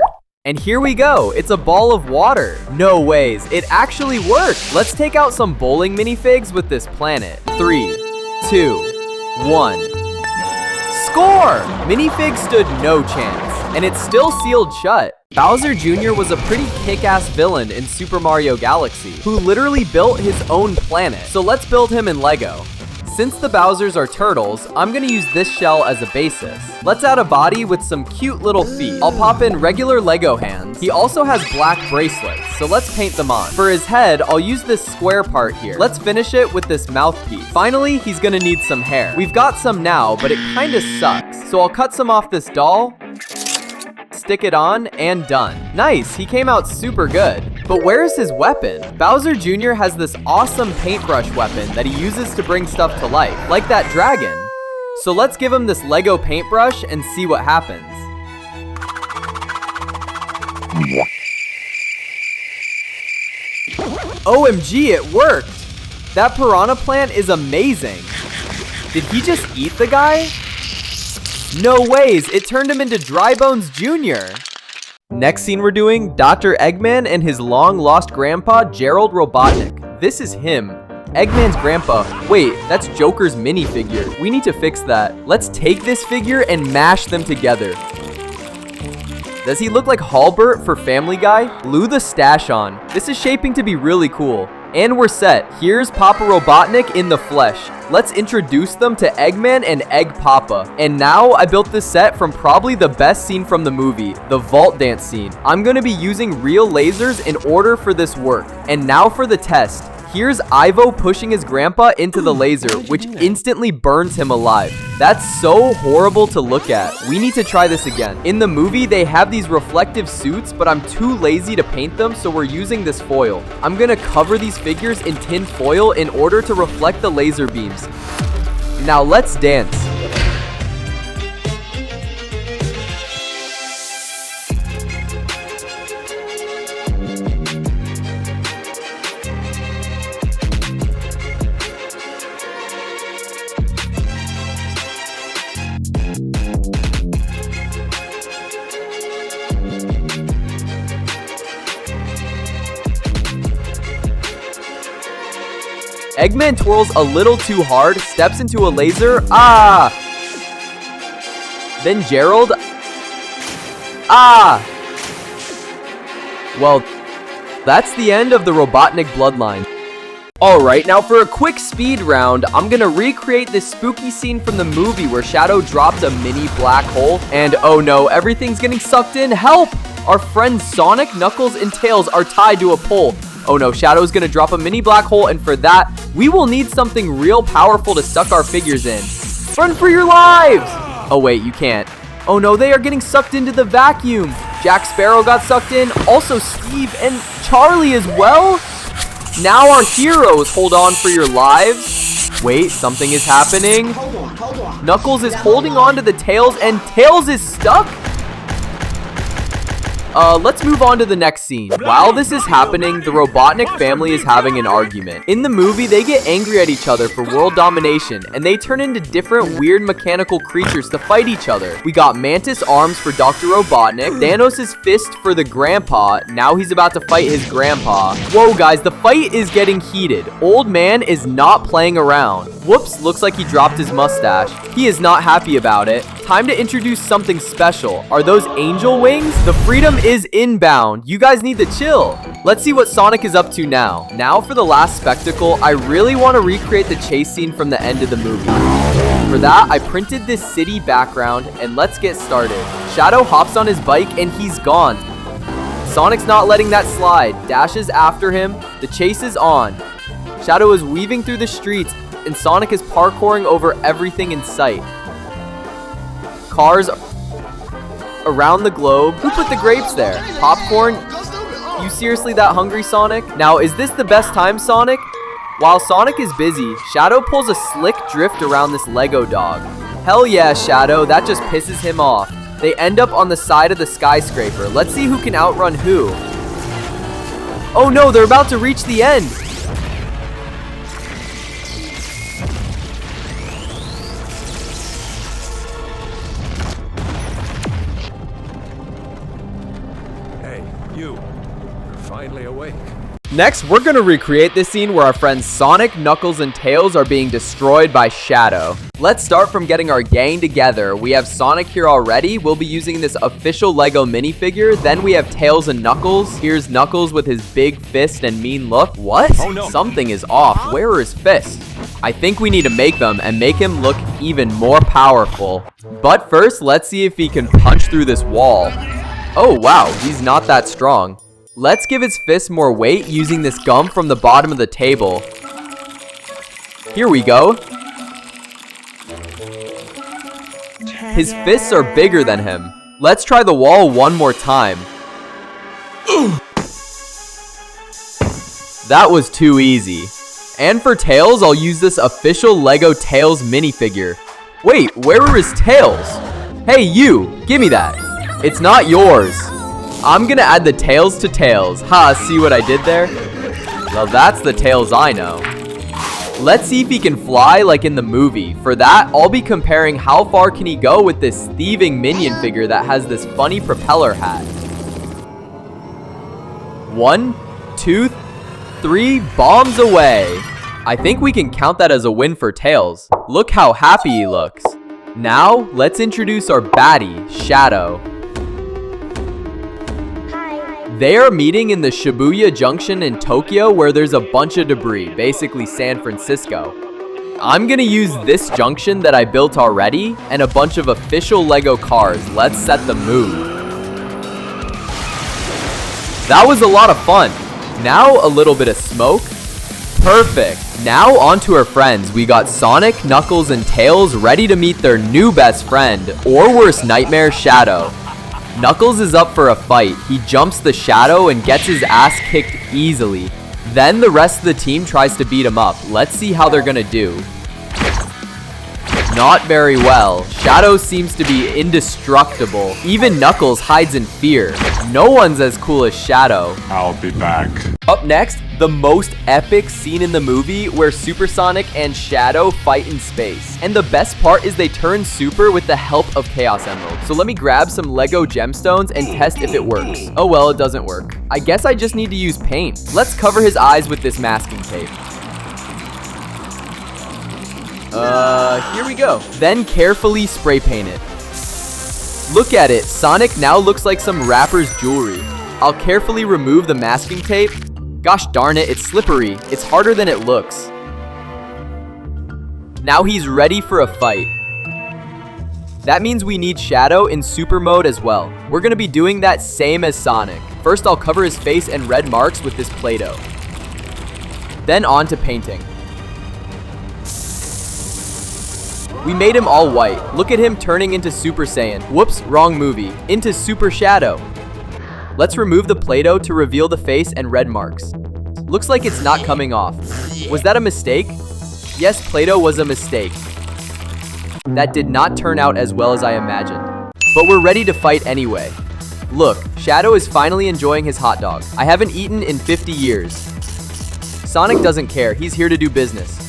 And here we go, it's a ball of water. No ways, it actually worked. Let's take out some bowling minifigs with this planet. 3, 2, 1. Score! Minifig stood no chance. and it's still sealed shut. Bowser Jr. was a pretty kick-ass villain in Super Mario Galaxy, who literally built his own planet. So let's build him in Lego. Since the Bowsers are turtles, I'm gonna use this shell as a basis. Let's add a body with some cute little feet. I'll pop in regular Lego hands. He also has black bracelets, so let's paint them on. For his head, I'll use this square part here. Let's finish it with this mouthpiece. Finally, he's gonna need some hair. We've got some now, but it kinda sucks. So I'll cut some off this doll, stick it on, and done. Nice, he came out super good. But where is his weapon? Bowser Jr. has this awesome paintbrush weapon that he uses to bring stuff to life, like that dragon. So let's give him this Lego paintbrush and see what happens. OMG, it worked! That piranha plant is amazing. Did he just eat the guy? No ways, it turned him into Dry Bones Jr. Next scene we're doing, Dr. Eggman and his long-lost grandpa, Gerald Robotnik. This is him. Eggman's grandpa. Wait, that's Joker's minifigure. We need to fix that. Let's take this figure and mash them together. Does he look like Halbert for Family Guy? Glue the stash on. This is shaping to be really cool. And we're set. Here's Papa Robotnik in the flesh. Let's introduce them to Eggman and Egg Papa. And now I built this set from probably the best scene from the movie, the vault dance scene. I'm gonna be using real lasers in order for this work. And now for the test. Here's Ivo pushing his grandpa into the laser, which instantly burns him alive. That's so horrible to look at. We need to try this again. In the movie, they have these reflective suits, but I'm too lazy to paint them, so we're using this foil. I'm gonna cover these figures in tin foil in order to reflect the laser beams. Now let's dance. Eggman twirls a little too hard, steps into a laser. Ah! Then Gerald. Ah! Well, that's the end of the Robotnik bloodline. Alright, now for a quick speed round, I'm gonna recreate this spooky scene from the movie where Shadow dropped a mini black hole, and oh no, everything's getting sucked in. Help! Our friends Sonic, Knuckles, and Tails are tied to a pole. Oh no, Shadow's gonna drop a mini black hole, and for that, we will need something real powerful to suck our figures in. Run for your lives! Oh wait, you can't. Oh no, they are getting sucked into the vacuum. Jack Sparrow got sucked in, also Steve and Charlie as well. Now our heroes, hold on for your lives. Wait, something is happening. Hold on. Knuckles is holding on to the Tails, and Tails is stuck? Let's move on to the next scene. While this is happening, the Robotnik family is having an argument. In the movie, they get angry at each other for world domination, and they turn into different weird mechanical creatures to fight each other. We got Mantis arms for Dr. Robotnik, Thanos' fist for the grandpa. Now he's about to fight his grandpa. Whoa, guys, the fight is getting heated. Old man is not playing around. Whoops, looks like he dropped his mustache. He is not happy about it. Time to introduce something special. Are those angel wings? The freedom is inbound. You guys need to chill. Let's see what Sonic is up to now. Now for the last spectacle, I really want to recreate the chase scene from the end of the movie. For that, I printed this city background, and let's get started. Shadow hops on his bike, and he's gone. Sonic's not letting that slide. Dashes after him. The chase is on. Shadow is weaving through the streets, and Sonic is parkouring over everything in sight. Cars around the globe. Who put the grapes there? Popcorn? You seriously that hungry, Sonic? Now, is this the best time, Sonic? While Sonic is busy, Shadow pulls a slick drift around this Lego dog. Hell yeah, Shadow, that just pisses him off. They end up on the side of the skyscraper. Let's see who can outrun who. Oh no, they're about to reach the end. Hey, you're finally awake. Next, we're gonna recreate this scene where our friends Sonic, Knuckles, and Tails are being destroyed by Shadow. Let's start from getting our gang together. We have Sonic here already. We'll be using this official Lego minifigure. Then we have Tails and Knuckles. Here's Knuckles with his big fist and mean look. What? Oh, no. Something is off. Where are his fists? I think we need to make them and make him look even more powerful. But first, let's see if he can punch through this wall. Oh wow, he's not that strong. Let's give his fist more weight using this gum from the bottom of the table. Here we go. His fists are bigger than him. Let's try the wall one more time. That was too easy. And for Tails, I'll use this official Lego Tails minifigure. Wait, where are his tails? Hey you, give me that. It's not yours. I'm gonna add the tails to Tails. Ha, see what I did there? Well, that's the Tails I know. Let's see if he can fly like in the movie. For that, I'll be comparing how far can he go with this thieving minion figure that has this funny propeller hat. 1, 2, 3, bombs away. I think we can count that as a win for Tails. Look how happy he looks. Now, let's introduce our baddie, Shadow. They are meeting in the Shibuya Junction in Tokyo where there's a bunch of debris, basically San Francisco. I'm gonna use this junction that I built already and a bunch of official Lego cars. Let's set the mood. That was a lot of fun. Now a little bit of smoke. Perfect. Now on to our friends. We got Sonic, Knuckles, and Tails ready to meet their new best friend, or worst nightmare, Shadow. Knuckles is up for a fight. He jumps the Shadow and gets his ass kicked easily. Then the rest of the team tries to beat him up. Let's see how they're gonna do. Not very well. Shadow seems to be indestructible. Even Knuckles hides in fear. No one's as cool as Shadow. I'll be back. Up next, the most epic scene in the movie where Supersonic and Shadow fight in space. And the best part is they turn super with the help of Chaos Emeralds. So let me grab some Lego gemstones and test if it works. Oh well, it doesn't work. I guess I just need to use paint. Let's cover his eyes with this masking tape. Here we go. Then carefully spray paint it. Look at it. Sonic now looks like some rapper's jewelry. I'll carefully remove the masking tape. Gosh darn it, it's slippery. It's harder than it looks. Now he's ready for a fight. That means we need Shadow in super mode as well. We're gonna be doing that same as Sonic. First, I'll cover his face and red marks with this Play-Doh. Then on to painting. We made him all white. Look at him turning into Super Saiyan. Whoops, wrong movie. Into Super Shadow. Let's remove the Play-Doh to reveal the face and red marks. Looks like it's not coming off. Was that a mistake? Yes, Play-Doh was a mistake. That did not turn out as well as I imagined. But we're ready to fight anyway. Look, Shadow is finally enjoying his hot dog. I haven't eaten in 50 years. Sonic doesn't care. He's here to do business.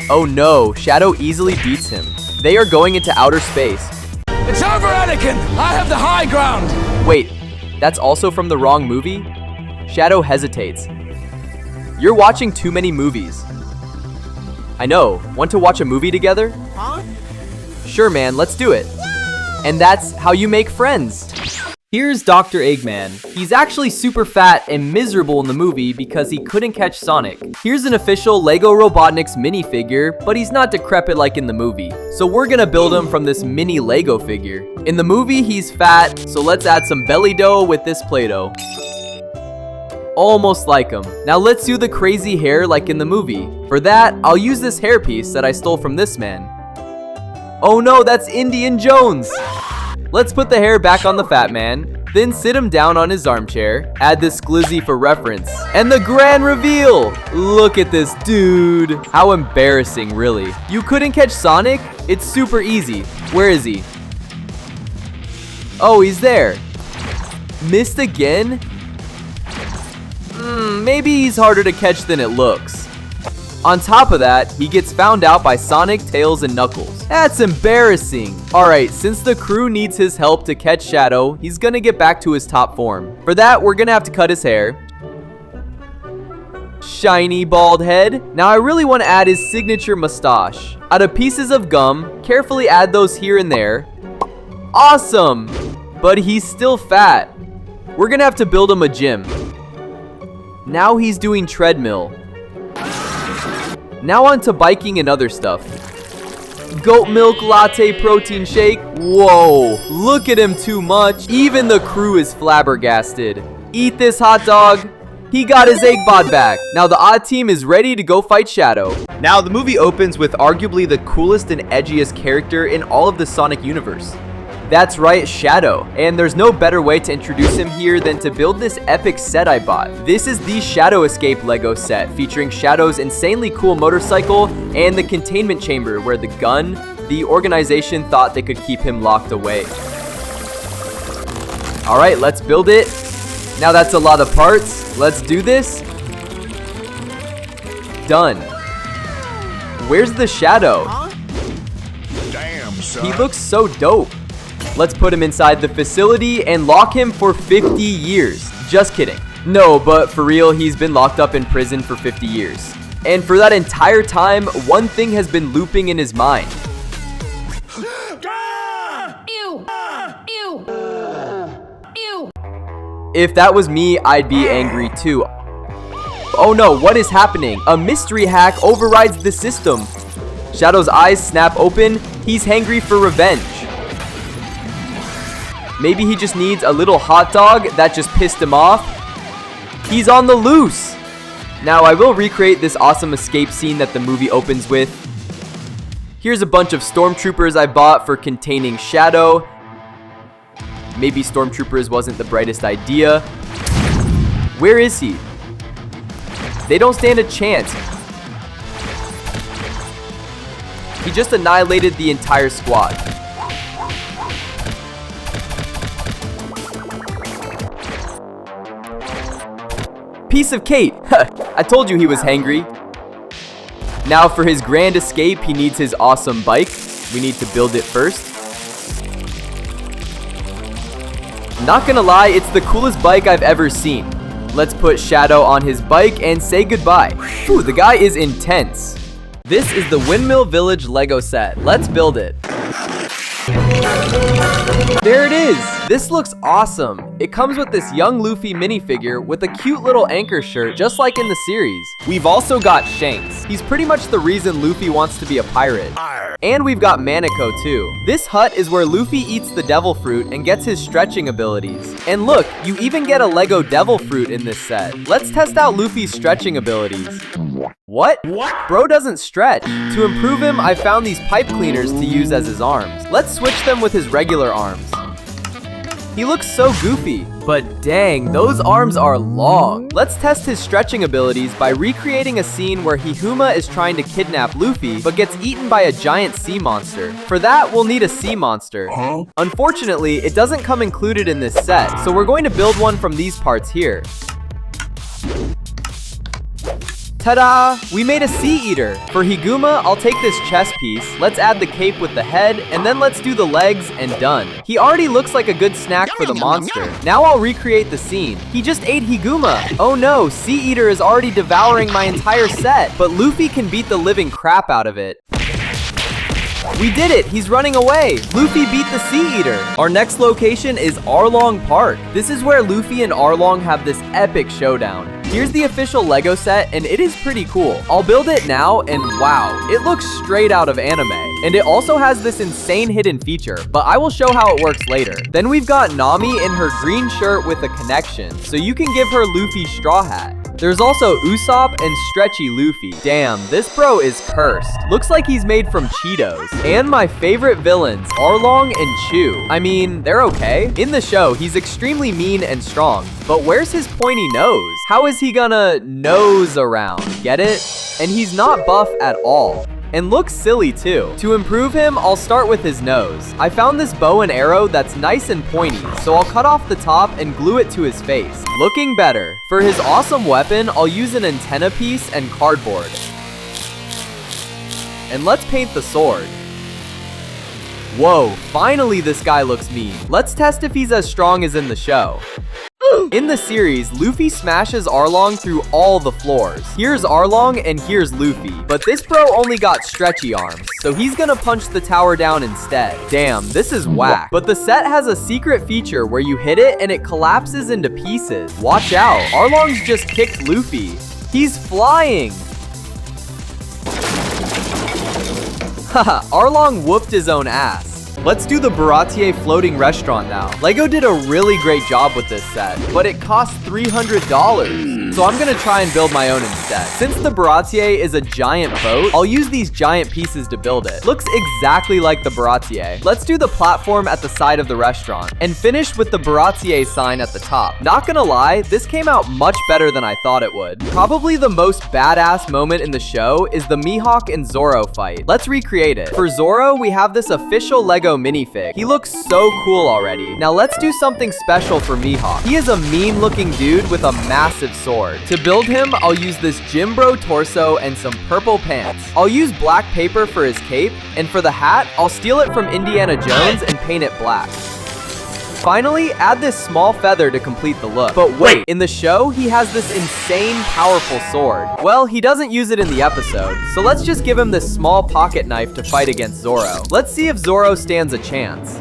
Oh no, Shadow easily beats him. They are going into outer space. It's over, Anakin! I have the high ground! Wait, that's also from the wrong movie? Shadow hesitates. You're watching too many movies. I know. Want to watch a movie together? Huh? Sure, man, let's do it. And that's how you make friends. Here's Dr. Eggman. He's actually super fat and miserable in the movie because he couldn't catch Sonic. Here's an official Lego Robotnik's minifigure, but he's not decrepit like in the movie. So we're gonna build him from this mini Lego figure. In the movie, he's fat, so let's add some belly dough with this Play-Doh. Almost like him. Now let's do the crazy hair like in the movie. For that, I'll use this hairpiece that I stole from this man. Oh no, that's Indiana Jones! Let's put the hair back on the fat man, then sit him down on his armchair, add this glizzy for reference, and the grand reveal! Look at this dude! How embarrassing, really. You couldn't catch Sonic? It's super easy. Where is he? Oh, he's there. Missed again? Maybe he's harder to catch than it looks. On top of that, he gets found out by Sonic, Tails, and Knuckles. That's embarrassing. Alright, since the crew needs his help to catch Shadow, he's gonna get back to his top form. For that, we're gonna have to cut his hair. Shiny bald head. Now I really want to add his signature mustache. Out of pieces of gum, carefully add those here and there. Awesome! But he's still fat. We're gonna have to build him a gym. Now he's doing treadmill. Now on to biking and other stuff. Goat milk latte protein shake. Whoa, look at him too much. Even the crew is flabbergasted. Eat this hot dog. He got his egg bod back. Now the odd team is ready to go fight Shadow. Now the movie opens with arguably the coolest and edgiest character in all of the Sonic universe. That's right, Shadow. And there's no better way to introduce him here than to build this epic set I bought. This is the Shadow Escape Lego set, featuring Shadow's insanely cool motorcycle and the containment chamber where the organization thought they could keep him locked away. All right, let's build it. Now that's a lot of parts. Let's do this. Done. Where's the Shadow? Damn, son. He looks so dope. Let's put him inside the facility and lock him for 50 years. Just kidding. No, but for real, he's been locked up in prison for 50 years. And for that entire time, one thing has been looping in his mind. If that was me, I'd be angry too. Oh no, what is happening? A mystery hack overrides the system. Shadow's eyes snap open. He's hangry for revenge. Maybe he just needs a little hot dog that just pissed him off. He's on the loose. Now I will recreate this awesome escape scene that the movie opens with. Here's a bunch of stormtroopers I bought for containing Shadow. Maybe stormtroopers wasn't the brightest idea. Where is he? They don't stand a chance. He just annihilated the entire squad. Piece of cake. I told you he was hangry. Now for his grand escape, he needs his awesome bike. We need to build it first. Not gonna lie, it's the coolest bike I've ever seen. Let's put Shadow on his bike and say goodbye. Ooh, the guy is intense. This is the Windmill Village Lego set. Let's build it. There it is! This looks awesome. It comes with this young Luffy minifigure with a cute little anchor shirt just like in the series. We've also got Shanks. He's pretty much the reason Luffy wants to be a pirate. And we've got Manako too. This hut is where Luffy eats the devil fruit and gets his stretching abilities. And look, you even get a Lego devil fruit in this set. Let's test out Luffy's stretching abilities. What? Bro doesn't stretch. To improve him, I found these pipe cleaners to use as his arms. Let's switch them with his regular arms. He looks so goofy, but dang, those arms are long. Let's test his stretching abilities by recreating a scene where Hihuma is trying to kidnap Luffy, but gets eaten by a giant sea monster. For that, we'll need a sea monster. Unfortunately, it doesn't come included in this set, so we're going to build one from these parts here. Ta-da! We made a sea eater. For Higuma, I'll take this chest piece. Let's add the cape with the head, and then let's do the legs, and done. He already looks like a good snack for the monster. Now I'll recreate the scene. He just ate Higuma. Oh no, Sea Eater is already devouring my entire set, but Luffy can beat the living crap out of it. We did it! He's running away! Luffy beat the Sea Eater! Our next location is Arlong Park. This is where Luffy and Arlong have this epic showdown. Here's the official Lego set, and it is pretty cool. I'll build it now, and wow, it looks straight out of anime. And it also has this insane hidden feature, but I will show how it works later. Then we've got Nami in her green shirt with a connection, so you can give her Luffy's straw hat. There's also Usopp and Stretchy Luffy. Damn, this bro is cursed. Looks like he's made from Cheetos. And my favorite villains, Arlong and Chew. I mean, they're okay. In the show, he's extremely mean and strong, but where's his pointy nose? How is he gonna nose around? Get it? And he's not buff at all. And looks silly too. To improve him, I'll start with his nose. I found this bow and arrow that's nice and pointy, so I'll cut off the top and glue it to his face. Looking better. For his awesome weapon, I'll use an antenna piece and cardboard. And let's paint the sword. Whoa, finally this guy looks mean. Let's test if he's as strong as in the show. In the series, Luffy smashes Arlong through all the floors. Here's Arlong and here's Luffy. But this bro only got stretchy arms, so he's gonna punch the tower down instead. Damn, this is whack. But the set has a secret feature where you hit it and it collapses into pieces. Watch out, Arlong's just kicked Luffy. He's flying. Haha, Arlong whooped his own ass. Let's do the Baratier floating restaurant now. LEGO did a really great job with this set, but it cost $300. So I'm gonna try and build my own instead. Since the Baratier is a giant boat, I'll use these giant pieces to build it. Looks exactly like the Baratier. Let's do the platform at the side of the restaurant and finish with the Baratier sign at the top. Not gonna lie, this came out much better than I thought it would. Probably the most badass moment in the show is the Mihawk and Zoro fight. Let's recreate it. For Zoro, we have this official LEGO minifig. He looks so cool already. Now let's do something special for Mihawk. He is a mean looking dude with a massive sword. To build him, I'll use this Gym Bro torso and some purple pants. I'll use black paper for his cape, and for the hat, I'll steal it from Indiana Jones and paint it black. Finally, add this small feather to complete the look. But wait, in the show, he has this insane powerful sword. Well, he doesn't use it in the episode, so let's just give him this small pocket knife to fight against Zoro. Let's see if Zoro stands a chance.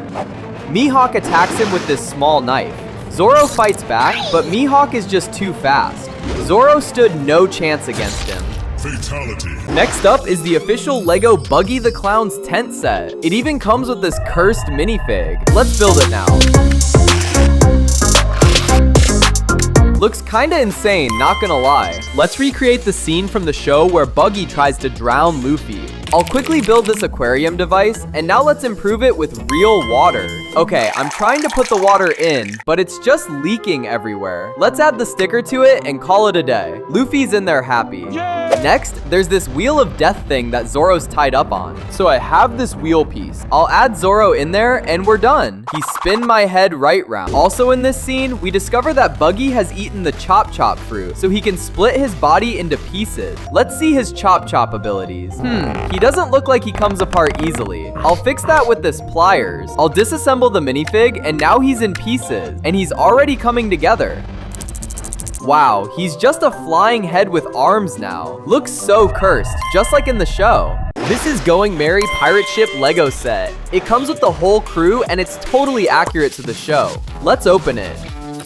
Mihawk attacks him with this small knife. Zoro fights back, but Mihawk is just too fast. Zoro stood no chance against him. Fatality. Next up is the official LEGO Buggy the Clown's tent set. It even comes with this cursed minifig. Let's build it now. Looks kinda insane, not gonna lie. Let's recreate the scene from the show where Buggy tries to drown Luffy. I'll quickly build this aquarium device, and now let's improve it with real water. Okay, I'm trying to put the water in, but it's just leaking everywhere. Let's add the sticker to it and call it a day. Luffy's in there happy. Next, there's this wheel of death thing that Zoro's tied up on. So I have this wheel piece. I'll add Zoro in there and we're done. He spin my head right round. Also in this scene, we discover that Buggy has eaten the Chop Chop fruit, so he can split his body into pieces. Let's see his Chop Chop abilities. He doesn't look like he comes apart easily. I'll fix that with this pliers. I'll disassemble the minifig and now he's in pieces and he's already coming together. Wow, he's just a flying head with arms now. Looks so cursed, just like in the show. This is Going Merry Pirate Ship LEGO set. It comes with the whole crew and it's totally accurate to the show. Let's open it.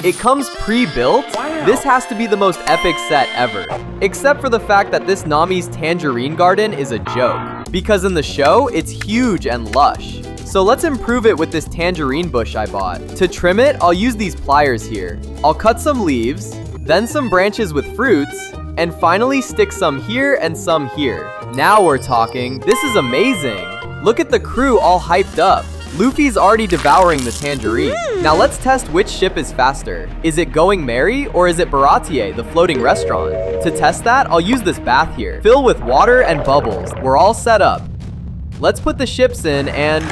It comes pre-built? This has to be the most epic set ever. Except for the fact that this Nami's tangerine garden is a joke. Because in the show, it's huge and lush. So let's improve it with this tangerine bush I bought. To trim it, I'll use these pliers here. I'll cut some leaves, then some branches with fruits, and finally stick some here and some here. Now we're talking. This is amazing. Look at the crew all hyped up. Luffy's already devouring the tangerine. Now let's test which ship is faster. Is it Going Merry or is it Baratier, the floating restaurant? To test that, I'll use this bath here. Fill with water and bubbles. We're all set up. Let's put the ships in and...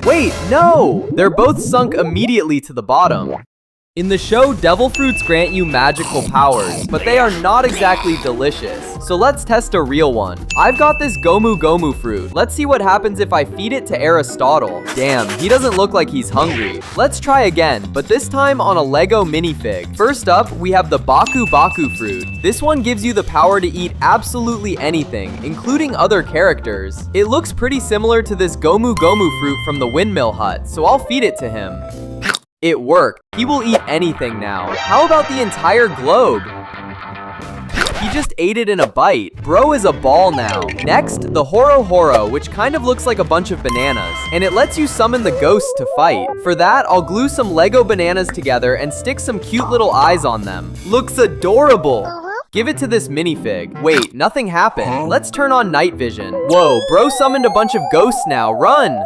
Wait, no! They're both sunk immediately to the bottom. In the show, devil fruits grant you magical powers, but they are not exactly delicious. So let's test a real one. I've got this Gomu Gomu fruit. Let's see what happens if I feed it to Aristotle. Damn, he doesn't look like he's hungry. Let's try again, but this time on a LEGO minifig. First up, we have the Baku Baku fruit. This one gives you the power to eat absolutely anything, including other characters. It looks pretty similar to this Gomu Gomu fruit from the Windmill Hut, so I'll feed it to him. It worked. He will eat anything now. How about the entire globe? He just ate it in a bite. Bro is a ball now. Next, the Horo Horo, which kind of looks like a bunch of bananas, and it lets you summon the ghosts to fight. For that, I'll glue some LEGO bananas together and stick some cute little eyes on them. Looks adorable. Give it to this minifig. Wait, nothing happened. Let's turn on night vision. Whoa, bro summoned a bunch of ghosts now. Run!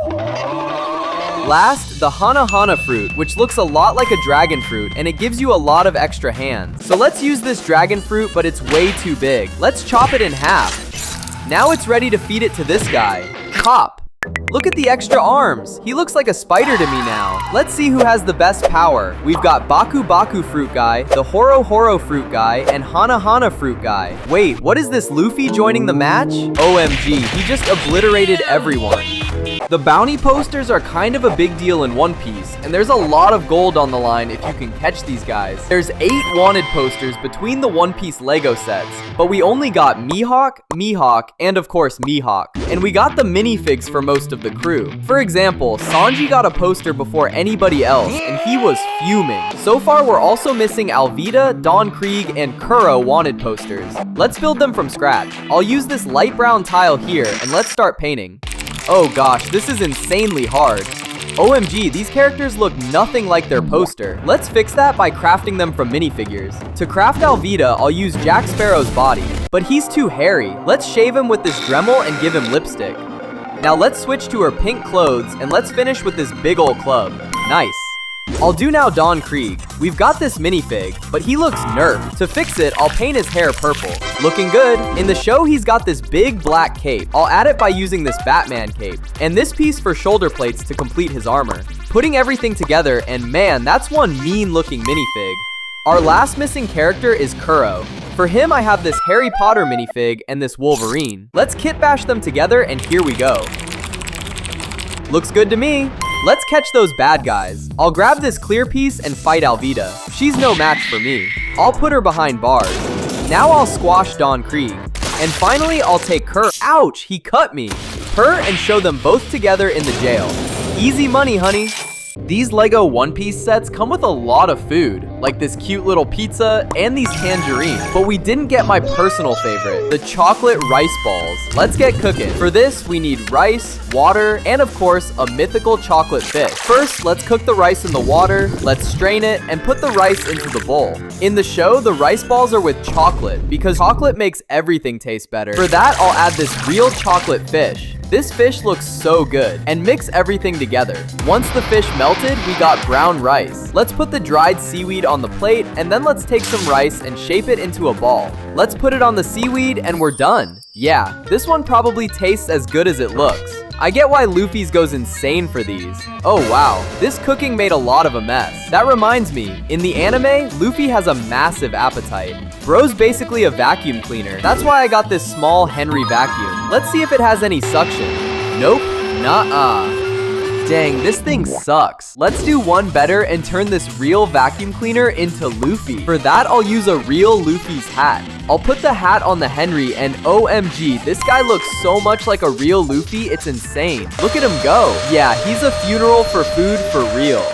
Last, the Hana Hana fruit, which looks a lot like a dragon fruit, and it gives you a lot of extra hands. So let's use this dragon fruit, but it's way too big. Let's chop it in half. Now it's ready to feed it to this guy. Pop. Look at the extra arms. He looks like a spider to me now. Let's see who has the best power. We've got Baku Baku fruit guy, the Horo Horo fruit guy, and Hana Hana fruit guy. Wait, what is this Luffy joining the match? OMG, he just obliterated everyone. The bounty posters are kind of a big deal in One Piece, and there's a lot of gold on the line if you can catch these guys. There's 8 wanted posters between the One Piece Lego sets, but we only got Mihawk, and of course Mihawk. And we got the minifigs for most of the crew. For example, Sanji got a poster before anybody else, and he was fuming. So far, we're also missing Alvida, Don Krieg, and Kuro wanted posters. Let's build them from scratch. I'll use this light brown tile here, and let's start painting. Oh gosh, this is insanely hard. OMG, these characters look nothing like their poster. Let's fix that by crafting them from minifigures. To craft Alvida, I'll use Jack Sparrow's body, but he's too hairy. Let's shave him with this Dremel and give him lipstick. Now let's switch to her pink clothes, and let's finish with this big ol' club. Nice. I'll do now Don Krieg. We've got this minifig, but he looks nerfed. To fix it, I'll paint his hair purple. Looking good. In the show, he's got this big black cape. I'll add it by using this Batman cape, and this piece for shoulder plates to complete his armor. Putting everything together, and man, that's one mean looking minifig. Our last missing character is Kuro. For him, I have this Harry Potter minifig and this Wolverine. Let's kit bash them together, and here we go. Looks good to me. Let's catch those bad guys. I'll grab this clear piece and fight Alvida. She's no match for me. I'll put her behind bars. Now I'll squash Don Krieg. And finally, I'll take Kuro. Ouch, he cut me. Her and show them both together in the jail. Easy money, honey. These Lego One Piece sets come with a lot of food, like this cute little pizza and these tangerines. But we didn't get my personal favorite, the chocolate rice balls. Let's get cooking. For this, we need rice, water, and of course, a mythical chocolate fish. First, let's cook the rice in the water, let's strain it, and put the rice into the bowl. In the show, the rice balls are with chocolate, because chocolate makes everything taste better. For that, I'll add this real chocolate fish. This fish looks so good, and mix everything together. Once the fish melted, we got brown rice. Let's put the dried seaweed on the plate, and then let's take some rice and shape it into a ball. Let's put it on the seaweed, and we're done. Yeah, this one probably tastes as good as it looks. I get why Luffy's goes insane for these. Oh wow, this cooking made a lot of a mess. That reminds me, in the anime, Luffy has a massive appetite. Bro's basically a vacuum cleaner. That's why I got this small Henry vacuum. Let's see if it has any suction. Nope, nuh-uh. Dang, this thing sucks. Let's do one better and turn this real vacuum cleaner into Luffy. For that, I'll use a real Luffy's hat. I'll put the hat on the Henry, and OMG, this guy looks so much like a real Luffy, it's insane. Look at him go. Yeah, he's a funeral for food for real.